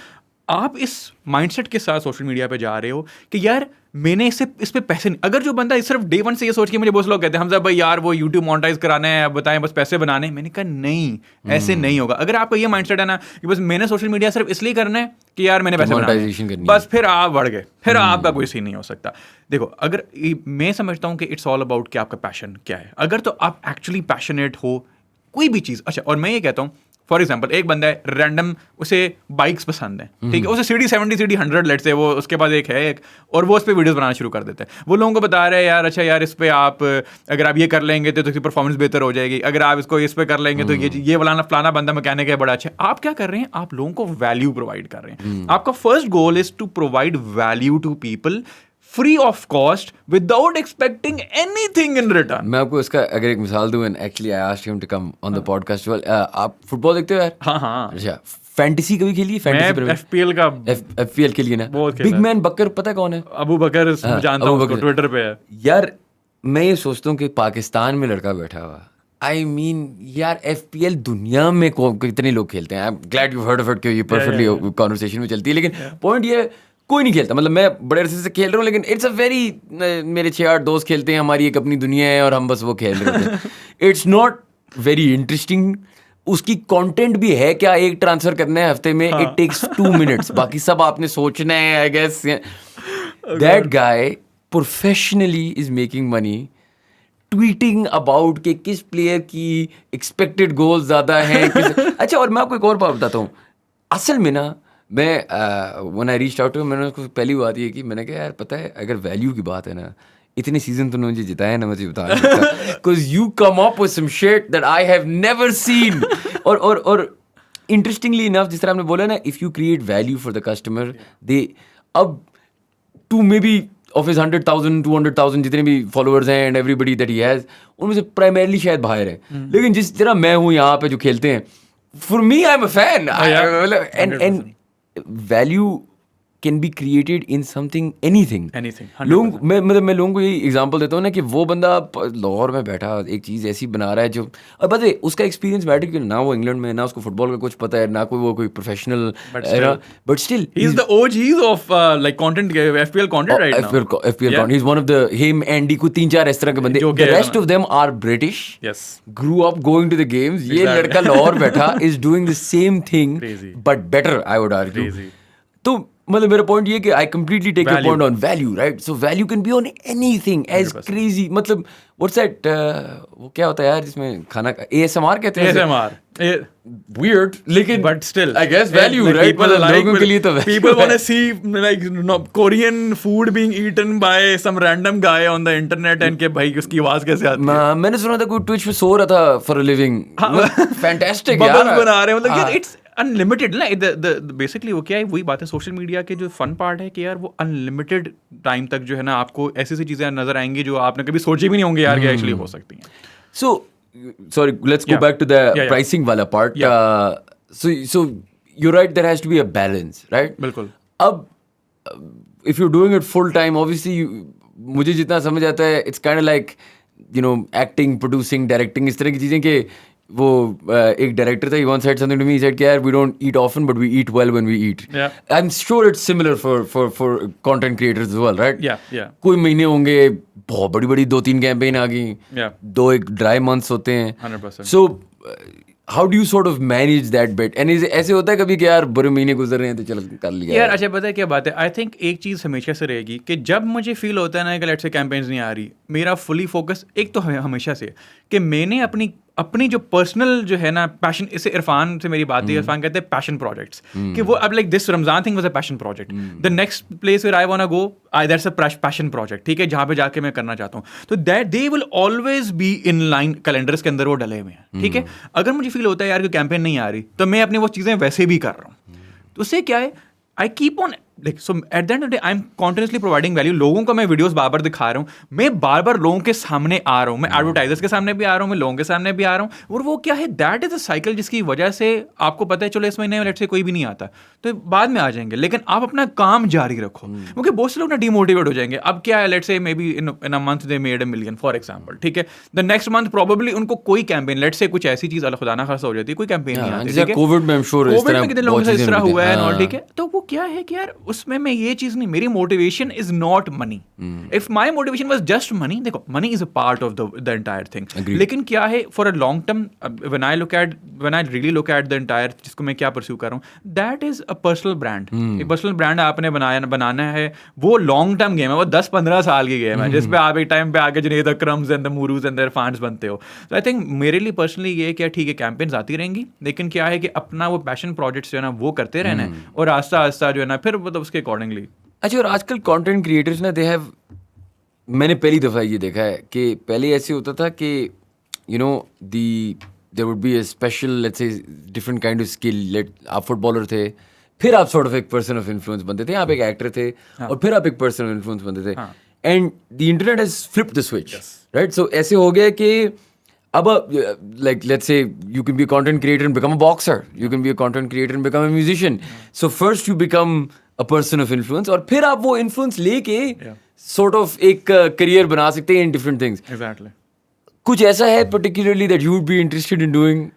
आप इस माइंडसेट के साथ सोशल मीडिया पे जा रहे हो कि यार मैंने इस पे पैसे नहीं, अगर जो बंदा सिर्फ डे वन से ये सोच के, मुझे बहुत लोग कहते हैं हमजा भाई यार वो यूट्यूब मोनेटाइज कराना है, आप बताएं बस पैसे बनाने, मैंने कहा नहीं, ऐसे नहीं होगा. अगर आपका ये माइंडसेट है ना कि बस मैंने सोशल मीडिया सिर्फ इसलिए करना है कि यार मैंने पैसे बनाने, बस फिर आप बढ़ गए, फिर आपका कोई सीन नहीं हो सकता. देखो, अगर मैं समझता हूँ कि इट्स ऑल अबाउट कि आपका पैशन क्या है. अगर तो आप एक्चुअली पैशनेट हो कोई भी चीज़, अच्छा, और मैं ये कहता हूँ फॉर एग्जाम्पल एक बंदा है रैंडम, उसे बाइक्स पसंद है, ठीक है, उसे CD70 CD100 लेट से वो उसके पास एक है एक, और वो उस पर वीडियोस बनाना शुरू कर देता है. वो लोगों को बता रहे हैं यार अच्छा यार इस पे आप अगर आप ये कर लेंगे तो इसकी परफॉर्मेंस बेहतर हो जाएगी, अगर आप इसको इस पे कर लेंगे तो ये फलाना बंदा मैकेनिक है बड़ा अच्छा. आप क्या कर रहे हैं, आप लोगों को वैल्यू प्रोवाइड कर रहे हैं. आपका first goal is to provide value to people free of cost without expecting anything in return. मैं आपको इसका अगर एक मिसाल दूं, and actually I asked him to come on the podcast. आप फुटबॉल देखते हो यार? हाँ. अच्छा, फैंटेसी कभी खेली? फैंटेसी FPL का FPL के लिए ना, बिग मैन बकर पता कौन है? अबू बकर, जानता हूं, उसको ट्विटर पे है. यार मैं ये सोचता हूँ कि पाकिस्तान में लड़का बैठा हुआ, आई मीन यार FPL दुनिया में कितने लोग खेलते हैं. आई am glad you heard of it कि ये परफेक्टली कॉन्वर्सेशन में चलती है, लेकिन पॉइंट ये कोई नहीं खेलता. मतलब मैं बड़े अरसे से खेल रहा हूँ, लेकिन इट्स अ वेरी, मेरे 6-8 दोस्त खेलते हैं, हमारी एक अपनी दुनिया है और हम बस वो खेल रहे होते हैं. It's not very interesting. उसकी कंटेंट भी है क्या, एक ट्रांसफर करना है हफ्ते में, इट टेक्स 2 मिनट्स, बाकी सब आपने सोचना है. I guess that guy professionally is making money tweeting about के किस प्लेयर की एक्सपेक्टेड गोल ज़्यादा है. अच्छा, और मैं आपको एक और बात बताता हूँ. असल में ना मैं when I reached out to, मैंने उसको पहली बात ये की, मैंने कहा यार पता है अगर वैल्यू की बात है ना, इतने सीजन तुमने मुझे जिताया ना, मुझे बता नहीं सकता, because you come up with some shit that I have never seen. और इंटरेस्टिंगली इनफ, जिस तरह आपने बोला ना, if you create value for the customer, they अब टू मे बी ऑफ हिज 100,000 200,000 जितने भी फॉलोअर्स हैं and everybody that he has, उनमें से प्राइमरली शायद बाहर है. लेकिन जिस तरह मैं हूँ यहाँ पे जो खेलते हैं, for me I am a fan. And value can be created in something, anything. लोग मैं लोगों को यही एग्जांपल देता हूँ ना कि वो बंदा लाहौर में बैठा एक चीज़ ऐसी बना रहा है जो, और पता है उसका एक्सपीरियंस मैटर क्यों ना, वो इंग्लैंड में, ना उसको फुटबॉल का कुछ पता है, ना कोई professional, but still he is the OGs of like content, FPL content right now. FPL content, he's one of the, him Andy को 3-4 इस तरह के बंदे, the rest of them are British, grew up going to the games. ये लड़का लाहौर बैठा is doing the same thing but better, I would argue. तो मतलब मेरा पॉइंट ये कि I completely take your point on value, right? So value can be on anything as crazy. मतलब व्हाट्स दैट वो क्या होता है यार जिसमें खाना ASMR कहते हैं ASMR weird लेकिन but still I guess value like right people like लोगों के लिए तो value people want है. to see like Korean food being eaten by some random guy on the internet and के भाई उसकी आवाज कैसे आती है. मैंने सुना था कोई Twitch पे सो रहा था for a living. Fantastic यार. बबल्स बना रहे हैं मतलब यार it's अनलिमिटेड ना the बेसिकली वो क्या है वही बात है सोशल मीडिया के जो फन पार्ट है कि यार वो अनलिमिटेड टाइम तक जो है ना आपको ऐसी ऐसी चीजें नजर आएंगी जो आपने कभी सोचे भी नहीं होंगे यार कि एक्चुअली हो सकती हैं. So sorry, let's go back to the pricing wala part. So you're right, there has to be a balance, right? बिल्कुल. अब if you're doing it full time, obviously मुझे जितना समझ आता है it's kind of like acting, producing, directing इस तरह की चीजें कि वो एक डायरेक्टर था, he once said something to me, he said कि यार we don't eat often but we eat well when we eat. I'm sure it's similar for content creators as well, right? कोई महीने होंगे बहुत बड़ी बड़ी 2-3 कैंपेन आ गई, 2-1 ड्राई मंथ्स होते हैं. 100%. So how do you sort of manage that bit? And ऐसे होता है कभी कि यार बुरे महीने गुजर रहे हैं तो चलो कर लिया यार. अच्छा पता है क्या बात है, आई थिंक एक चीज़ हमेशा से रहेगी कि जब मुझे फील होता है ना कि लेट्स से कैंपेन्स नहीं आ रही, मेरा फुली फोकस एक तो हमेशा से कि मैंने अपनी जो पर्सनल जो है ना पैशन, इससे इरफान से मेरी बात है, इरफान कहते हैं पैशन प्रोजेक्ट्स कि वो अब like this Ramzan thing was a passion project, the next place where I want to go that's a passion project, ठीक है, जहाँ पे जाके मैं करना चाहता हूँ, तो that they will always be in line, calendars के अंदर वो डले हुए हैं, ठीक है. अगर मुझे फील होता है यार कि कैंपेन नहीं आ रही तो मैं अपनी वो चीज़ें वैसे भी कर रहा हूँ, तो उससे क्या है आई keep on like so at the end of the day I am continuously providing value. लोगों को मैं वीडियोस बार बार दिखा रहा हूँ, मैं बार बार लोगों के सामने आ रहा हूँ, मैं एडवर्टाइजर्स के सामने भी आ रहा हूँ, मैं लोगों के सामने भी आ रहा हूँ, और वो क्या है दैट इज अ साइकिल जिसकी वजह से आपको पता है चलो इस महीने में लेट से कोई भी नहीं आता तो बाद में आ जाएंगे, लेकिन आप अपना काम जारी रखो, क्योंकि बहुत से लोग ना डिमोटिवेट हो जाएंगे. अब क्या है लेट से may be in a month they made $1 million for example, ठीक है, द नेक्स्ट मंथ प्रोबेबली उनको कोई कैंपेन लेट से कुछ ऐसी चीज खुदा ना खासा हो जाती है, कोई कैंपेन नहीं आती, ठीक है, कोविड में कितने लोगों से इस तरह हुआ है और ठीक है, तो वो क्या है कि यार उसमें मैं ये चीज नहीं, मेरी motivation is not money. If my motivation was just money, देखो money is a part of the entire thing, लेकिन क्या है for a long term when I really look at the entire जिसको मैं क्या परस्यू कर रहा हूँ, that is a personal brand. एक पर्सनल ब्रांड आपने बनाना है, वो लॉन्ग टर्म गेम है, वो 10-15 साल की गेम है जिस पे आप एक टाइम पे आके Junaid Akrams and the Mooroos and their fans बनते हो. तो आई थिंक मेरे लिए पर्सनली ये क्या ठीक है कैंपेन्स आती रहेंगी, लेकिन क्या है कि अपना वो पैशन प्रोजेक्ट्स जो है ना वो करते रहना है, और आस्ता आस्ता जो है ना फिर मतलब उसके अकॉर्डिंगली. अच्छा, और आजकल कंटेंट क्रिएटर्स ना दे हैव, मैंने पहली दफ़ा ये देखा है कि पहले ऐसे होता था कि there would be a special let's say different kind of skill. आप फुटबॉलर थे, फिर आप सॉर्ट ऑफ एक पर्सन ऑफ इन्फ्लुएंस बनते थे, आप एक एक्टर थे, और फिर आप एक पर्सन ऑफ इन्फ्लुएंस बनते थे, and the internet has flipped the switch, right. So ऐसे हो गया कि अब like let's say you can be a content creator and become a boxer, you can be a content creator and become a musician. So first you become a person of influence, और फिर आप वो influence लेके sort of एक career बना सकते हैं in different things. Exactly. कुछ ऐसा है particularly that you would be interested in doing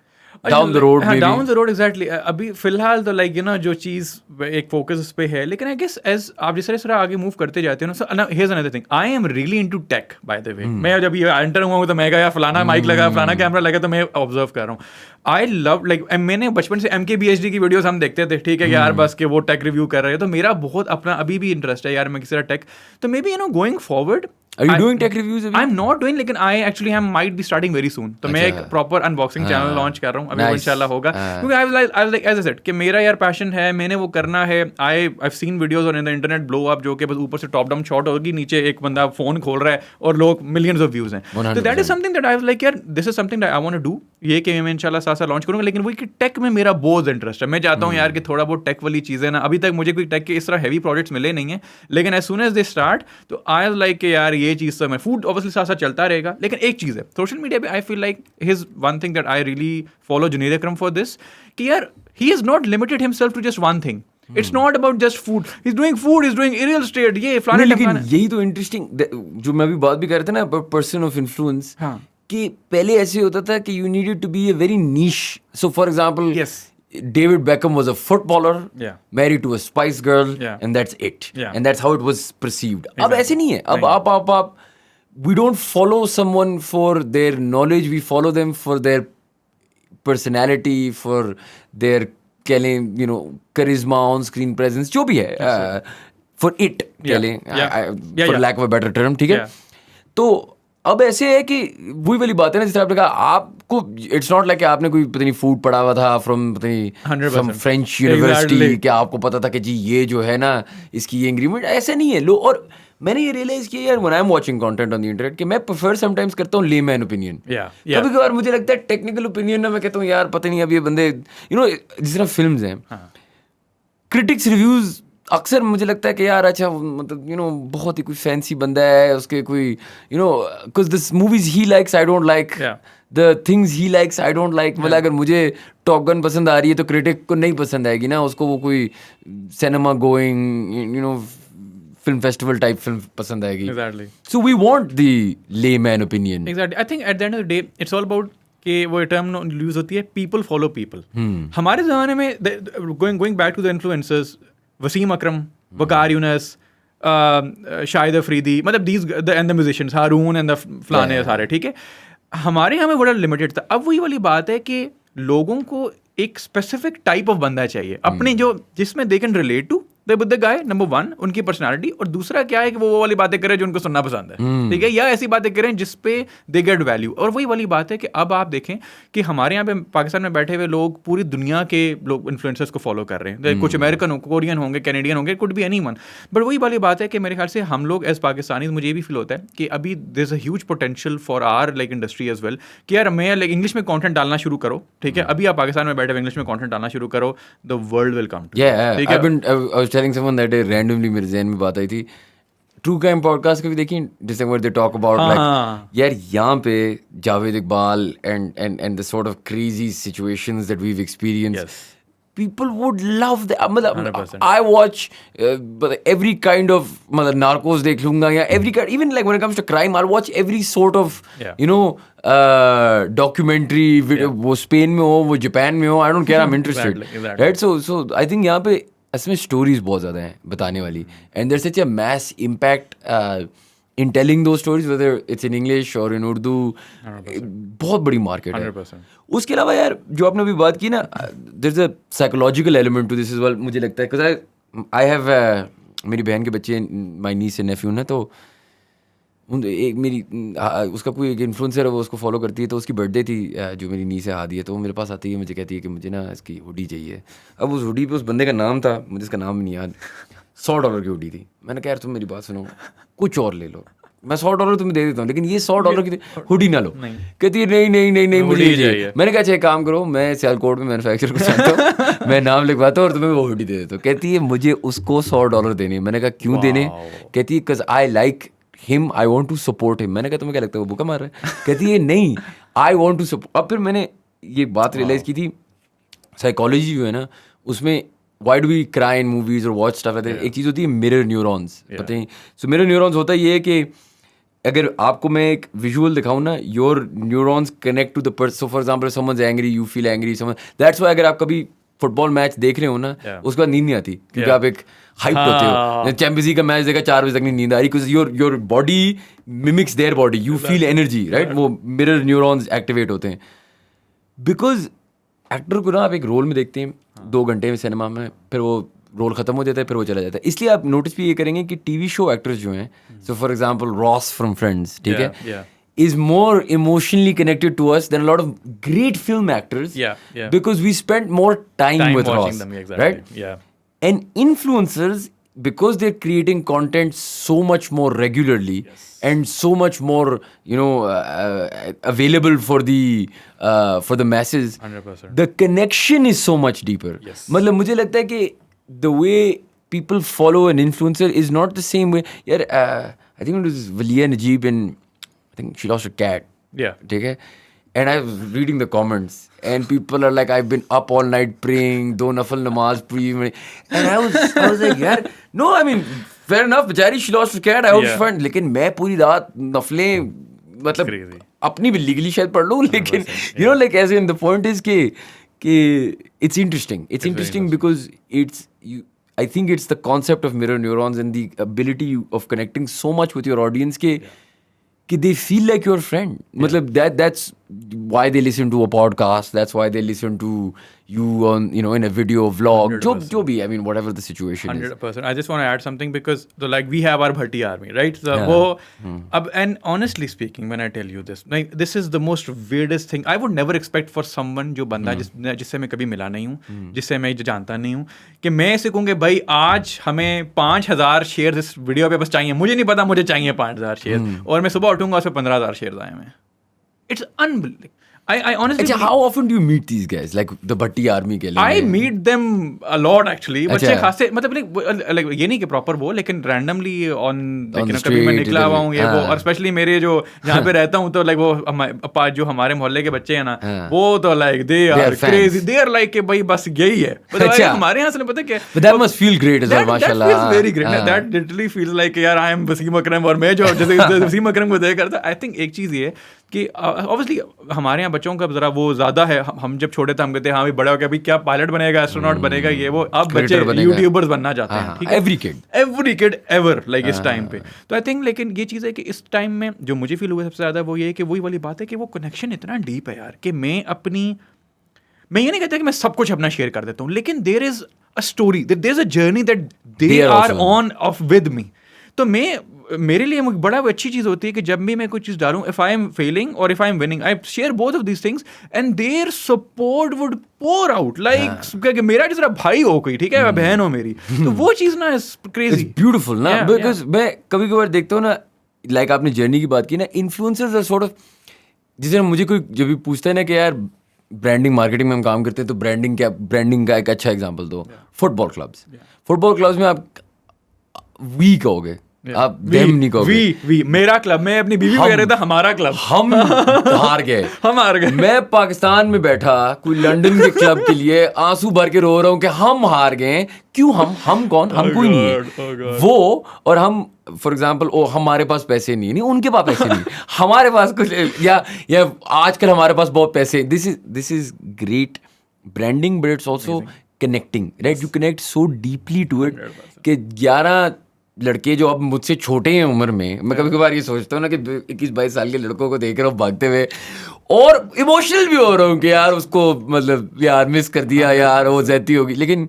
down the road maybe? Down the road exactly. अभी फिलहाल तो like जो चीज़ एक फोकस उस पे है, लेकिन आई गेस एज आप जिस तरह आगे मूव करते जाते हो ना, here's another thing, I am really into tech by the way. मैं जब ये एंटर हुआ हूँ तो मैं गया फलाना माइक लगा, फलाना कैमरा लगा, तो मैं ऑब्जर्व कर रहा हूँ. आई लव लाइक मैंने बचपन से MKBHD की वीडियोस हम देखते थे, ठीक है यार, बस के वो टेक रिव्यू कर रहे हैं, तो मेरा बहुत अपना अभी भी इंटरेस्ट है यार मैं किसी तरह टेक, तो may be going forward. Are you doing tech reviews अभी? I'm not doing, लेकिन I actually might be starting very soon. तो मैं एक प्रॉपर अनबॉक्सिंग चैनल लॉन्च कर रहा हूँ अभी, इंशाल्लाह होगा, क्योंकि I was like as I said कि मेरा यार पैशन है, मैंने वो करना है. I've seen videos on the internet blow up जो कि बस ऊपर से टॉप डाउन शॉट होगी, नीचे एक बंदा फोन खोल रहा है और लोग मिलियंस ऑफ व्यूज हैं. तो that is something that I was like यार this is something that I want to do, ये कि मैं इंशाल्लाह साथ साथ लॉन्च करूंगा. लेकिन वही कि टेक में मेरा बहुत इंटरेस्ट है, मैं चाहता हूँ यार कि थोड़ा बहुत टेक वाली चीज़ें ना, अभी तक मुझे कोई टेक के इस तरह हैवी प्रोजेक्ट्स मिले नहीं है, लेकिन as soon as they start तो आई वाज लाइक यार ये चीज़ तो मैं फूड ऑब्वियसली साथ साथ चलता रहेगा. लेकिन एक चीज़ है सोशल मीडिया पे, I feel like his one thing that I really follow Junaid Akram for this, कि यार he is not limited himself to just one thing. It's not about just food. He's doing food, he's doing real estate, ये फलाने. लेकिन यही तो इंटरेस्टिंग जो मैं अभी बात भी कर रहा था ना about person of influence, कि पहले ऐसे होता था कि you needed to be a very niche. So for example, yes, David Beckham was a footballer, married to a Spice Girl, and that's it. And that's how it was perceived. अब ऐसे नहीं है. अब आप we don't follow someone for their knowledge, we follow them for their personality, for their charisma, on screen presence, जो भी है, for it, for lack of a better term, ठीक है. तो अब ऐसे है कि वही वाली बात है ना, जैसे आपने कहा आपको इट्स नॉट लाइक आपने कोई पता नहीं फूड पढ़ा हुआ था फ्रॉम पता नहीं 100% फ्रेंच यूनिवर्सिटी Exactly. कि आपको पता था कि जी ये जो है ना इसकी ये इंग्रेडिएंट ऐसा नहीं है लो। और मैंने ये रियलाइज किया यार when I am watching content on the internet कि मैं प्रेफर समटाइम्स करता हूँ लेमैन ओपिनियन। Yeah. कभी कभार मुझे लगता है टेक्निकल ओपिनियन ना मैं कहता हूँ यार पता नहीं अब ये बंदे जिस तरह फिल्म्स हैं क्रिटिक्स रिव्यूज अक्सर मुझे लगता है कि यार अच्छा मतलब बहुत ही कोई फैंसी बंदा है उसके कोई because this movies he likes I don't like the things he likes I don't like. मतलब अगर मुझे टॉप गन पसंद आ रही है तो क्रिटिक को नहीं पसंद आएगी ना, उसको वो कोई cinema going film festival type film पसंद आएगी। Exactly. So we want the layman opinion. Exactly. I think at the end of the day, it's all about कि वो टर्म यूज होती है पीपल फॉलो पीपल। हमारे ज़माने में going back to the influencers, Wasim Akram, Waqar Younis, Shahid Afridi, मतलब these and the musicians, Haroon and the फलाने सारे, ठीक है। हमारे यहाँ में बड़ा लिमिटेड था। अब वही वाली बात है कि लोगों को एक स्पेसिफिक टाइप ऑफ बंदा चाहिए अपनी जो जिसमें they can relate to the guy, number 1 उनकी पर्सनालिटी, और दूसरा क्या है कि वो वाली बातें करें जो उनको सुनना पसंद है, ठीक है, या ऐसी बातें करें जिस पे दे गेट वैल्यू। और वही वाली बात है कि अब आप देखें कि हमारे यहाँ पे पाकिस्तान में बैठे हुए लोग पूरी दुनिया के लोग इन्फ्लुएंसर्स को फॉलो कर रहे हैं। कुछ अमेरिकन कोरियन होंगे, कैनेडियन होंगे, कुड बी एनीवन। बट वही वाली बात है कि मेरे ख्याल से हम लोग एज पाकिस्तानी, मुझे ये भी फील होता है कि अभी there is a huge potential for our like industry as well कि यार मैं लाइक इंग्लिश में कंटेंट डालना शुरू करो, ठीक है। अभी आप पाकिस्तान में बैठे हुए इंग्लिश में कंटेंट डालना शुरू करो, the world will come to. I was telling someone that day randomly मेरे ज़हन में बात आई थी, ट्रू क्राइम पॉडकास्ट कभी देखी जिसमें where they talk about like यार यहाँ पे Javed Iqbal and the sort of crazy situations that we have experienced, people would love that. मतलब I watch every kind of मतलब narcos देख लूँगा या every kind, even like when it comes to crime I'll watch every sort of documentary, वो स्पेन में हो वो जापान में हो, I don't care, I'm interested. Exactly. Right, so I think यहाँ पे इसमें स्टोरीज बहुत ज़्यादा हैं बताने वाली, and there's such a mass impact in telling those stories, whether it's in English or in Urdu, बहुत बड़ी मार्केट है। उसके अलावा यार जो आपने अभी बात की ना, there's a psychological element to this as well, मुझे लगता है, because I have मेरी बहन के बच्चे, my niece and nephew ना, तो एक मेरी उसका कोई एक इन्फ्लुएंसर है वो उसको फॉलो करती है, तो उसकी बर्थडे थी जो मेरी नीस है हादी है, तो वो मेरे पास आती है, मुझे कहती है कि मुझे ना इसकी हुडी चाहिए। अब उस हुडी पे उस बंदे का नाम था, मुझे इसका नाम नहीं याद, $100 की हुडी थी। मैंने कहा यार तुम मेरी बात सुनो, कुछ और ले लो, मैं $100 तुम्हें दे देता हूँ, लेकिन ये $100 की हुडी ना लो। कहती है नहीं मुझे चाहिए। मैंने कहा अच्छा एक काम करो, मैं सियालकोट में मैन्युफैक्चर को जानता हूँ, मैं नाम लिखवाता हूँ और तुम्हें वो हुडी दे देता हूँ। कहती है मुझे उसको $100 देने। मैंने कहा क्यों देने? कहती है because I like him, I want to support him. मैंने कहा तुम्हें क्या लगता है वो बुका मार रहा है? कहती है नहीं, आई वॉन्ट टू सपोर्ट। अब फिर मैंने ये बात रियलाइज़ की थी, साइकोलॉजी जो है ना उसमें why do we cry in movies और वॉच स्टफ, एक चीज़ होती है मिरर न्यूरॉन्स, पता है। सो मिरर न्यूरॉन्स होता ये है कि अगर आपको मैं एक विजुअल दिखाऊँ ना, your neurons connect to the person. So for example someone angry, you feel angry, someone, that's why अगर आप कभी फुटबॉल मैच देख रहे हो ना, उसके बाद नींद नहीं आती क्योंकि आप एक हाइप होते हो। चैंपियंस लीग का मैच देखा 4 बजे तक नहीं नींद आ रही, because your body mimics their body, you feel energy, right. वो मिरर न्यूरॉन्स एक्टिवेट होते हैं। बिकॉज एक्टर को ना आप एक रोल में देखते हैं 2 घंटे में सिनेमा में, फिर वो रोल खत्म हो जाता है, फिर वो चला जाता है। इसलिए आप नोटिस भी ये करेंगे कि टीवी शो एक्टर्स जो हैं, so for example Ross from friends, ठीक है, is more emotionally connected to us than a lot of great film actors, because we spent more time with Ross them, right? And influencers, because they're creating content so much more regularly, and so much more available for the masses, 100%. The connection is so much deeper. मतलब मुझे लगता है कि the way people follow an influencer is not the same way. Yeah, I think it was Valia Najib, and I think she lost a cat. ठीक है, and I was reading the comments, and people are like, I've been up all night praying, 2 नफल नमाज पढ़ी, and I was like, यार, no, I mean, fair enough, बेचारी she lost a cat, I hope she find, लेकिन मैं पूरी रात नफलें मतलब अपनी भी लीगली शायद पढ़ लूँ, लेकिन like as in the point is कि it's interesting because I think it's the concept of mirror neurons and the ability of connecting so much with your audience कि they feel like your friend. मतलब that's why they listen to a podcast, that's why they listen to you on, you know, in a video vlog, jo bhi, I mean, whatever the situation 100%. I just want to add something because like we have our Bhatti army, right? So and honestly speaking, when I tell you this, like this is the most weirdest thing. I would never expect for someone जो बंदा जिससे मैं कभी मिला नहीं हूँ, जिससे मैं जानता नहीं हूँ, कि मैं ऐसे कहूँगा भाई आज हमें 5000 शेयर इस वीडियो पे बस चाहिए. मुझे नहीं पता, मुझे चाहिए 5000 शेयर और मैं सुबह उठूंगा उसमें 15000 शेयर आए हैं. It's unbelievable. I honestly. Achha, how often do you meet these guys, like the Bhatti army के लिए? I meet them a lot actually. बच्चे खासे मतलब like ये नहीं कि proper वो, लेकिन randomly on कभी मैं निकला हुआ हूँ ये वो, और especially मेरे जो जहाँ पे रहता हूँ तो like वो जो हमारे मोहल्ले के बच्चे हैं ना, वो तो like they are crazy. They are like कि भाई बस यही है. हमारे यहाँ से पता क्या? But that must feel great as well, माशाल्लाह. That feels very great. That literally feels like यार I am वसीम अकरम, और मैं जो जैसे वसीम अकरम को देख करता. I think एक चीज़ ये कि ऑब्वियसली हमारे यहाँ बच्चों का ज़रा वो ज़्यादा है. हम जब छोटे थे हम कहते हैं हाँ भाई बड़ा हो गया, अभी क्या पायलट बनेगा, एस्ट्रोनॉट बनेगा, ये वो. अब बच्चे यूट्यूबर्स बनना चाहते हैं. ठीक है, एवरी किड एवर लाइक इस टाइम पे. तो आई थिंक लेकिन ये चीज़ है कि इस टाइम में जो मुझे फील हुआ सबसे ज़्यादा वो ये है कि वही वाली बात है कि वो कनेक्शन इतना डीप है यार, कि मैं ये नहीं कहता कि मैं सब कुछ अपना शेयर कर देता हूँ, लेकिन there is a story, there is a journey that they are on of with me. तो मेरे लिए बड़ा अच्छी चीज़ होती है कि जब भी मैं कोई चीज़ डालूं, इफ आई एम फेलिंग और if I am winning, I share both of these things and their support would pour out like मेरा जिस तरह भाई हो कोई, ठीक है, बहन हो मेरी. तो वो चीज़ ना इज क्रेजी ब्यूटीफुल ना, बिकॉज मैं कभी कभार देखता हूँ ना, लाइक आपने जर्नी की बात की ना, इन्फ्लुएंसर्स आर सॉर्ट ऑफ, जिसे मुझे कोई जब भी पूछता है ना कि यार ब्रांडिंग मार्केटिंग में हम काम करते हैं तो ब्रांडिंग का एक अच्छा एग्जांपल दो. फुटबॉल क्लब्स में आप वी कहोगे, आप देम नहीं कहोगे. मेरा क्लब, मैं अपनी बीवी को कह रहा था हमारा क्लब, हम हार गए. मैं पाकिस्तान में बैठा कोई लंदन के क्लब के लिए आंसू भर के रो रहा हूँ कि हम हार गए. क्यों? हम कौन? हम कोई नहीं है वो. और हम फॉर एग्जाम्पल हमारे पास पैसे नहीं, उनके पास पैसे नहीं, हमारे पास कुछ, या आजकल हमारे पास बहुत पैसे. This is great branding, but it's also connecting, right? You connect so deeply to it कि 11 लड़के जो अब मुझसे छोटे हैं उम्र में, मैं कभी कभार ये सोचता हूँ ना कि 21-22 साल के लड़कों को देख रहा हूँ भागते हुए, और इमोशनल भी हो रहा हूँ कि यार उसको मतलब यार मिस कर दिया यार, वो ज़्यादती होगी. लेकिन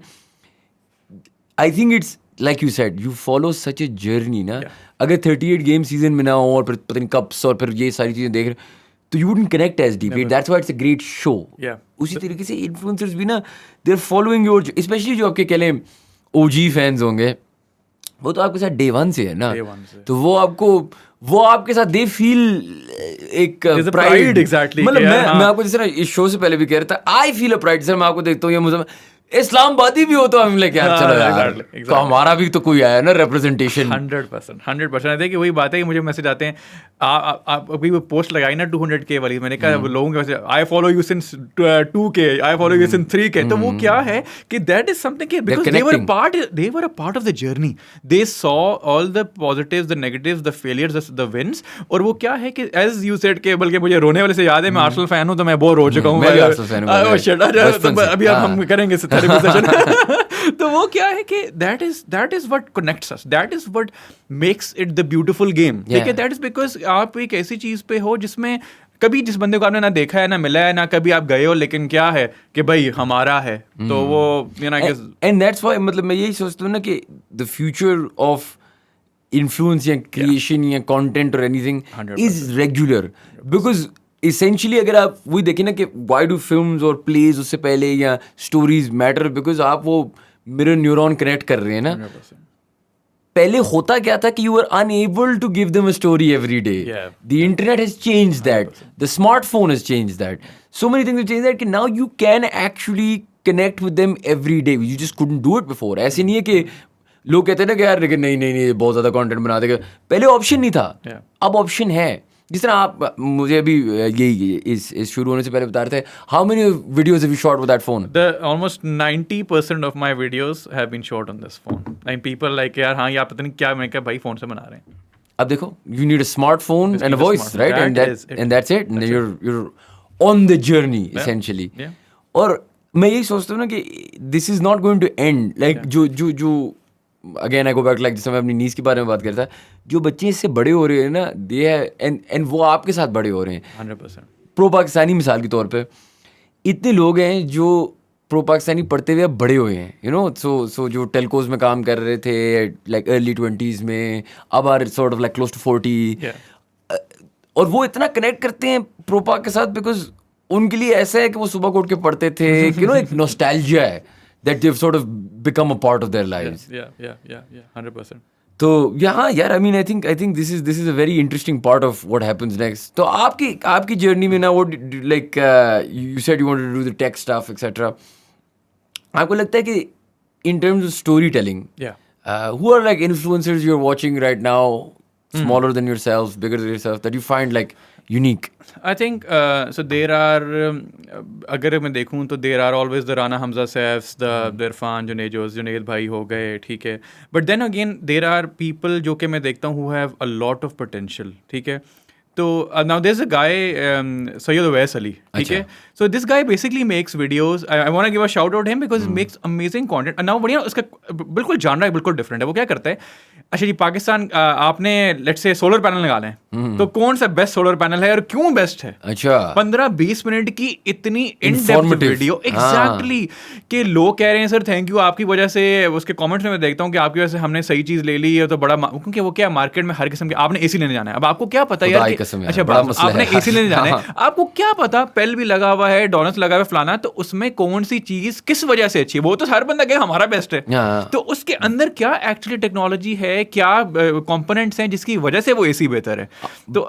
I think it's like you said, you follow such a journey ना. अगर 38 गेम सीजन में ना हो और फिर पता नहीं कप्स और फिर ये सारी चीज़ें देख रहे तो you wouldn't connect as deeply. That's why it's a great show. उसी तरीके से इन्फ्लुएंसर्स भी ना, they are following your, specially जो आपके कहले ओजी फैंस होंगे, वो तो आपके साथ डे वन से है ना, तो वो आपके साथ दे फील एक प्राइड. एग्जैक्टली. मतलब मैं आपको जैसे ना इस शो से पहले भी कह रहा था, I feel a pride. Sir मैं आपको देखता हूँ, ये मुझे इस्लामाबादी भी हो तो हम लाइक यार चलो यार, तो हमारा भी तो कोई आया ना रिप्रेजेंटेशन. 100%. देखिए वही बात है कि मुझे मैसेज आते हैं, आप अभी वो पोस्ट लगाई ना 200K वाली, मैंने कहा लोगों के वैसे I follow you since 2K, I follow you since 3K. तो वो क्या है कि दैट इज समथिंग कि because they were a part of the journey, they saw all the positives, the negatives, the failures, the wins. और वो क्या है कि एज यू सेड के, बल्कि मुझे रोने वाले से याद है, मैं आर्सेनल फैन हूं तो मैं बहुत रो चुका हूं. अभी हम करेंगे तो वो क्या है कि that is what connects us, that is what makes it the beautiful game. देखिए दैट इज बिकॉज आप एक ऐसी चीज पे हो जिसमें कभी जिस बंदे को आपने ना देखा है, ना मिला है, ना कभी आप गए हो, लेकिन क्या है कि भाई हमारा है. तो वो एंड दैट्स व्हाई, मतलब मैं यही सोचता हूँ ना कि द फ्यूचर ऑफ इन्फ्लुएंस या क्रिएशन या कंटेंट और anything is regular. Because essentially अगर आप वही देखें ना कि वाई डू फिल्म्स और प्लेज उससे पहले या स्टोरीज मैटर, बिकॉज आप वो मिरर न्यूरॉन कनेक्ट कर रहे हैं ना. पहले होता क्या था कि you are unable to give them a story every day. The internet has changed that, the smartphone has changed that, so many things have changed that कि now you can actually connect with them every day. You just couldn't do it before. ऐसे नहीं है कि लोग कहते हैं ना कि यार लेकिन नहीं बहुत ज़्यादा कंटेंट बना देगा. पहले ऑप्शन नहीं था, अब ऑप्शन है. जिस तरह आप मुझे अभी यही इस शुरू होने से पहले बता रहे थे, how many videos have you shot with that phone? Almost 90% of my videos have been shot on this phone. And people like यार हाँ ये आप पता नहीं क्या, मैं क्या भाई फोन से बना रहे हैं. अब देखो, you need a smartphone and a voice, right? And that's it. you're on the journey essentially. और मैं यही सोचता हूँ ना कि this is not going to end. Like जो again I go back, like जिसमें मैं अपनी नीस के बारे में बात करता, जो बच्चे इससे बड़े हो रहे हैं ना, दे एंड वो आपके साथ बड़े हो रहे हैं. 100%. प्रो पाकिस्तानी मिसाल के तौर पे इतने लोग हैं जो प्रो पाकिस्तानी पढ़ते हुए अब बड़े हुए हैं, यू नो, सो जो टेलकोज में काम कर रहे थे लाइक अर्ली 20s में, अब are sort of like close to 40, और वो इतना कनेक्ट करते हैं प्रो पाक के साथ बिकॉज उनके लिए ऐसा है कि वो सुबह को उठ के पढ़ते थे, यू नो, एक नॉस्टैल्जिया है that they have sort of become a part of their lives. 100%. तो यहाँ यार, I mean I think this is a very interesting part of what happens next. तो आपकी जर्नी में ना, वो like you said you wanted to do the tech stuff etcetera, आपको लगता है कि in terms of story telling, who are like influencers you are watching right now, smaller than yourself, bigger than yourself, that you find like unique? I think so there are अगर मैं देखूं तो there are always the Rana Hamza Saifs, the Irfan Junaid भाई हो गए, ठीक है, but then again there are people जो कि मैं देखता हूँ who have a lot of potential, ठीक है. तो now there's a guy Sayyid Uwais Ali, ठीक है. So this guy basically makes videos. I want to give a shout out him because he makes amazing content. And now बढ़िया उसका बिल्कुल जानरा है, बिल्कुल डिफरेंट है. वो क्या करता है, अच्छा जी पाकिस्तान आपने लेट्स से सोलर पैनल लगा लें, तो कौन सा बेस्ट सोलर पैनल है और क्यों बेस्ट है. अच्छा, 15-20 मिनट की इतनी इन डेप्थ वीडियो, एग्जैक्टली, कि लोग कह रहे हैं सर थैंक यू आपकी वजह से. उसके कमेंट्स में मैं देखता हूँ कि आपकी वजह से हमने सही चीज ले ली है, तो बड़ा, क्योंकि वो क्या मार्केट में हर किस्म के, आपने एसी लेने जाना है, अब आपको क्या पता यार, अच्छा आपने एसी लेने जाना है, आपको क्या पता पेल भी लगा हुआ है, डोनट्स लगा हुआ है, फलाना, तो उसमें कौन सी चीज किस वजह से अच्छी है, वो तो हर बंदा कहे हमारा बेस्ट है, तो उसके अंदर क्या एक्चुअली टेक्नोलॉजी है, क्या कंपोनेंट्स हैं जिसकी वजह से वो एसी बेहतर है. तो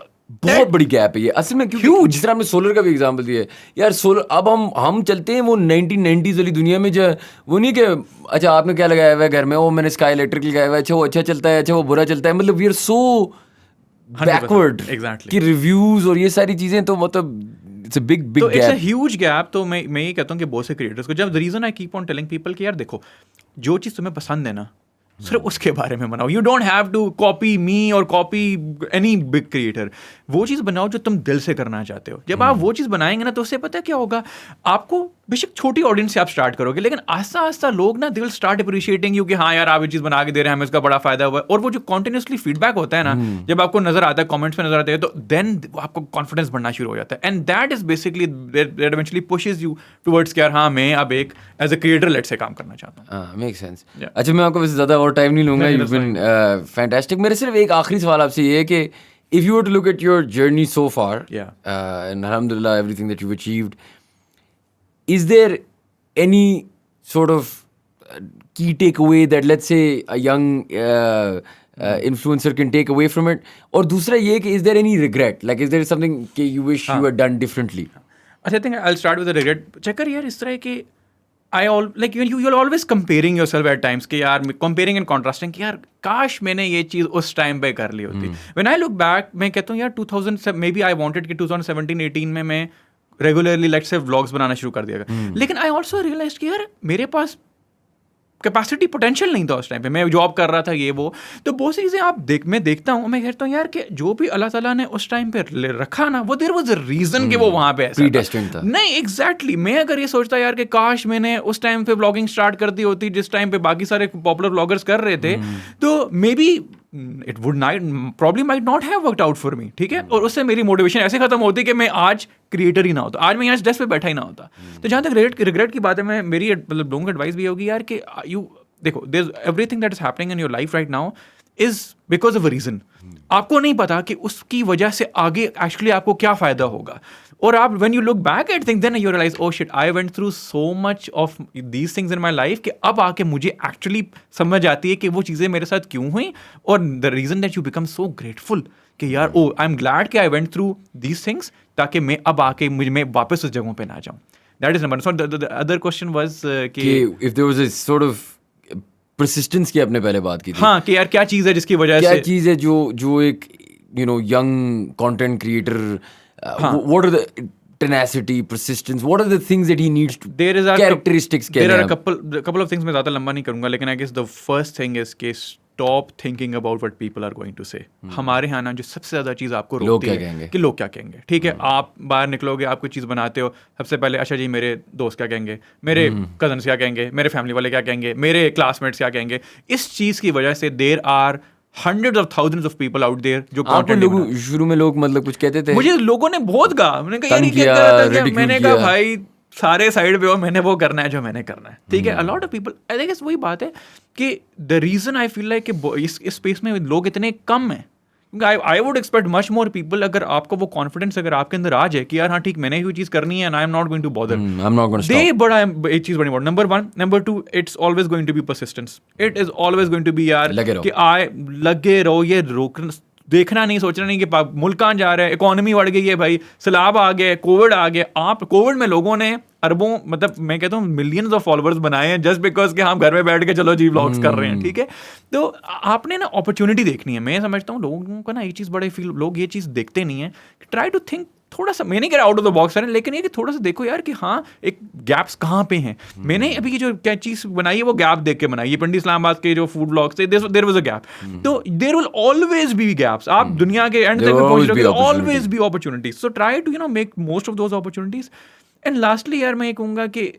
बहुत बड़ी गैप है ये असल में, क्योंकि जिस तरह हमने सोलर का भी एग्जांपल दिया है यार, सोलर अब हम चलते हैं वो 1990s वाली दुनिया में, जो वो नहीं कि अच्छा आपने क्या लगाया हुआ है घर में, वो मैंने स्काई इलेक्ट्रिक लगाया हुआ है, अच्छा वो अच्छा चलता है, अच्छा वो बुरा चलता है, मतलब वी आर सो बैकवर्ड कि रिव्यूज और ये सारी चीजें, तो मतलब it's a big gap. It's a huge gap. तो मैं ये कहता हूँ कि बहुत से क्रिएटर्स को, जब the reason I keep on telling people कि यार देखो, जो चीज़ तुम्हें पसंद है ना, सिर्फ उसके बारे में बनाओ. You don't have to copy me और कॉपी एनी बिग क्रिएटर. वो चीज़ बनाओ जो तुम दिल से करना चाहते हो. जब आप वो चीज़ बनाएंगे ना, तो उससे पता क्या होगा, आपको बेशक छोटी ऑडियंस से आप स्टार्ट करोगे, लेकिन आस्ता आस्ता लोग ना, they will start appreciating you कि हाँ यार आप ये चीज़ बना के दे रहे हैं, हमें इसका बड़ा फायदा हुआ है. और वो जो कॉन्टिन्यूसली फीडबैक होता है ना, जब आपको नजर आता है, कमेंट्स में नजर आता है, तो देन आपको कॉन्फिडेंस बढ़ना शुरू हो जाता है. And that is basically that eventually pushes you towards कि यार हाँ मैं अब एक एज अ क्रिएटर लेट से काम करना चाहता हूँ. हाँ, मेक सेंस. अच्छा, मैं आपको वैसे ज़्यादा और टाइम नहीं लूँगा, यू बीन फैंटास्टिक. मेरे सिर्फ एक आखिरी सवाल आपसे ये है कि if you were to look at your journey so far, and alhamdulillah everything that you've achieved, is there any sort of key takeaway that let's say a young influencer can take away from it? और दूसरा ये कि is there any regret, like is there something कि you wish you had done differently? I think I'll start with a regret. चक्कर यार इस तरह के you're always comparing yourself at times कि यार comparing and contrasting कि यार काश मैंने ये चीज़ उस टाइम पे कर ली होती. When I look back, मैं कहता हूँ यार 2000 maybe I wanted कि 2017-18 में मैं रेगुलरली लेट्स से व्लॉग्स बनाना शुरू कर दिया. लेकिन आई ऑल्सो रियलाइज कि यार मेरे पास कैपेसिटी पोटेंशियल नहीं था उस टाइम पे, मैं जॉब कर रहा था, ये वो, तो बहुत सी चीज़ें मैं देखता हूँ, मैं कहता हूँ यार कि जो भी अल्लाह ताला ने उस टाइम पे रखा ना, वो देयर वाज अ रीजन कि वो वहाँ पे ऐसा था. नहीं, एग्जैक्टली. मैं अगर ये सोचता यार कि काश मैंने उस टाइम पे व्लॉगिंग स्टार्ट कर दी होती जिस टाइम पे बाकी सारे पॉपुलर व्लॉगर्स कर रहे थे, तो may be it would probably might not have worked out for me, ठीक है. और उससे मेरी मोटिवेशन ऐसे खत्म होती कि मैं आज क्रिएटर ही ना होता, आज मैं यहाँ डेस्क पे बैठा ही ना होता. तो जहाँ तक रिग्रेट की बात है, मैं मेरी मतलब लोगों की एडवाइस भी होगी यार कि यू देखो, everything that is happening in your life right now is because of a reason. आपको नहीं पता कि उसकी वजह से आगे एक्चुअली आपको क्या फायदा होगा. और आप when you look back at things then you realize oh shit, I went through so much of these things in my life कि अब आके मुझे एक्चुअली समझ आती है कि वो चीज़ें मेरे साथ क्यों हुई. और the reason that you become so grateful कि यार ओ आई एम ग्लैड कि I went through these things, ताकि मैं अब आके मैं वापस उस जगहों पे ना जाऊँ. That is number. So the other question was कि if there was a sort of persistence की आपने पहले बात की थी. हाँ, कि यार क्या चीज़ है जिसकी वजह से, क्या चीज़ है जो एक you know young content creator, what are the tenacity, persistence, what are the things that he needs to, there is characteristics there are a couple of things मैं ज़्यादा लंबा नहीं करूँगा, लेकिन I guess the first thing is कि stop thinking about what people are going to say. हमारे यहाँ ना जो सबसे ज़्यादा चीज़ आपको रोकती है कि लोग क्या कहेंगे. ठीक है, आप बाहर निकलोगे, आप कोई चीज़ बनाते हो, सबसे पहले अच्छा जी मेरे दोस्त क्या कहेंगे, मेरे कजन्स क्या कहेंगे, मेरे फैमिली वाले क्या कहेंगे, मेरे क्लासमेट्स क्या कहेंगे. इस चीज़ की वजह से there are hundreds of thousands of people out there जो आपको content लोग नहीं बना। शुरू में लोग मतलब कुछ कहते थे? मुझे लोगों ने बहुत कहा, मैंने कहा यार ये क्या कर रहा था, मैंने कहा भाई सारे साइड पे हो, मैंने वो करना है जो मैंने करना है, ठीक है। a lot of people I think वही बात है कि the reason I feel like कि इस स्पेस में लोग इतने कम हैं, I would expect much more people, अगर आपको वो कॉन्फिडेंस अगर आपके अंदर आ जाए कि यार हाँ ठीक मैंने ये चीज़ करनी है and I am not going to bother, I'm not going to stop. बड़ा एक चीज़ बड़ी important. Number 1, number 2, it's always going to be persistence, it is always going to be यार लगे रहो। कि लगे रहो, ये रोकना देखना नहीं, सोचना नहीं कि मुल्कान जा रहे हैं, इकोनॉमी बढ़ गई है भाई, सैलाब आ गए, कोविड आ गया। आप कोविड में लोगों ने अरबों, मतलब मैं कहता हूँ मिलियंस ऑफ फॉलोअर्स बनाए हैं जस्ट बिकॉज कि हम घर में बैठ के चलो जी व्लॉग्स कर रहे हैं, ठीक है। तो आपने ना अपॉर्चुनिटी देखनी है। मैं समझता हूँ लोगों को ना ये चीज़ बड़े फील, लोग ये चीज़ देखते नहीं है। ट्राई टू थिंक थोड़ा सा, मैंने कहा आउट ऑफ द बॉक्स है, लेकिन ये कि थोड़ा सा देखो यार कि हाँ एक गैप्स कहाँ पे हैं। मैंने अभी जो क्या चीज़ बनाई है वो गैप देख के बनाई है। पिंडी इस्लामाबाद के जो फूड ब्लॉग्स थे, देयर वाज अ गैप, तो there will always be gaps. आप दुनिया के एंड तक पहुंच रहे हो, always be opportunities, so try to make most of those opportunities. And lastly यार मैं ये कहूँगा कि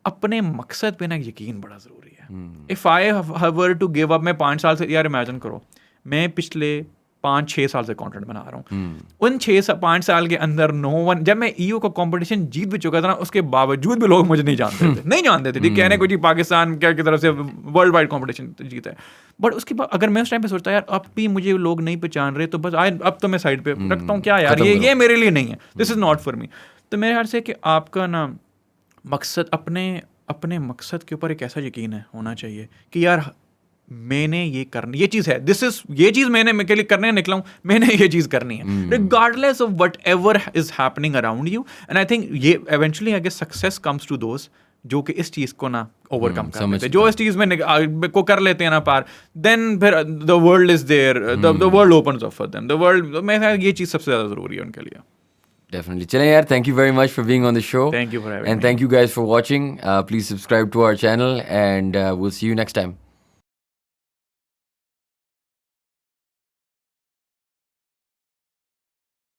अपने मकसद पे ना यकीन बड़ा ज़रूरी है। If I have to give up, मैं 5 साल से, यार इमेजिन करो मैं पिछले 5-6 साल से कंटेंट बना रहा हूँ, उन 5 साल के अंदर नो वन, जब मैं ईओ का कंपटीशन जीत भी चुका था ना, उसके बावजूद भी लोग मुझे नहीं जानते थे, नहीं जानते थे, ठीक कहने को जी पाकिस्तान क्या की तरफ से वर्ल्ड वाइड कंपटीशन जीता है। बट उसके बाद अगर मैं उस टाइम पे सोचता यार अब भी मुझे लोग नहीं पहचान रहे, तो बस अब तो मैं साइड पे रखता हूँ, क्या यार ये मेरे लिए नहीं है, this is not for me. तो मेरे ख्याल से कि आपका ना मकसद, अपने मकसद के ऊपर एक ऐसा यकीन है होना चाहिए कि यार मैंने ये करनी, ये चीज़ है, ये चीज़ मैंने मेरे लिए करने निकला हूँ, मैंने ये चीज़ करनी है regardless of whatever is happening around you. And I think ये eventually I guess success comes to those जो कि इस चीज़ को ना ओवरकम कर लेते हैं, जो इस चीज़ में को कर लेते हैं ना पार, देन फिर the world is there, the world opens up for them, the world, मैं ये चीज़ सबसे ज़्यादा ज़रूरी है उनके लिए। Definitely. Chale yaar, thank you very much for being on the show. Thank you for having me. And thank you guys for watching. Please subscribe to our channel and we'll see you next time.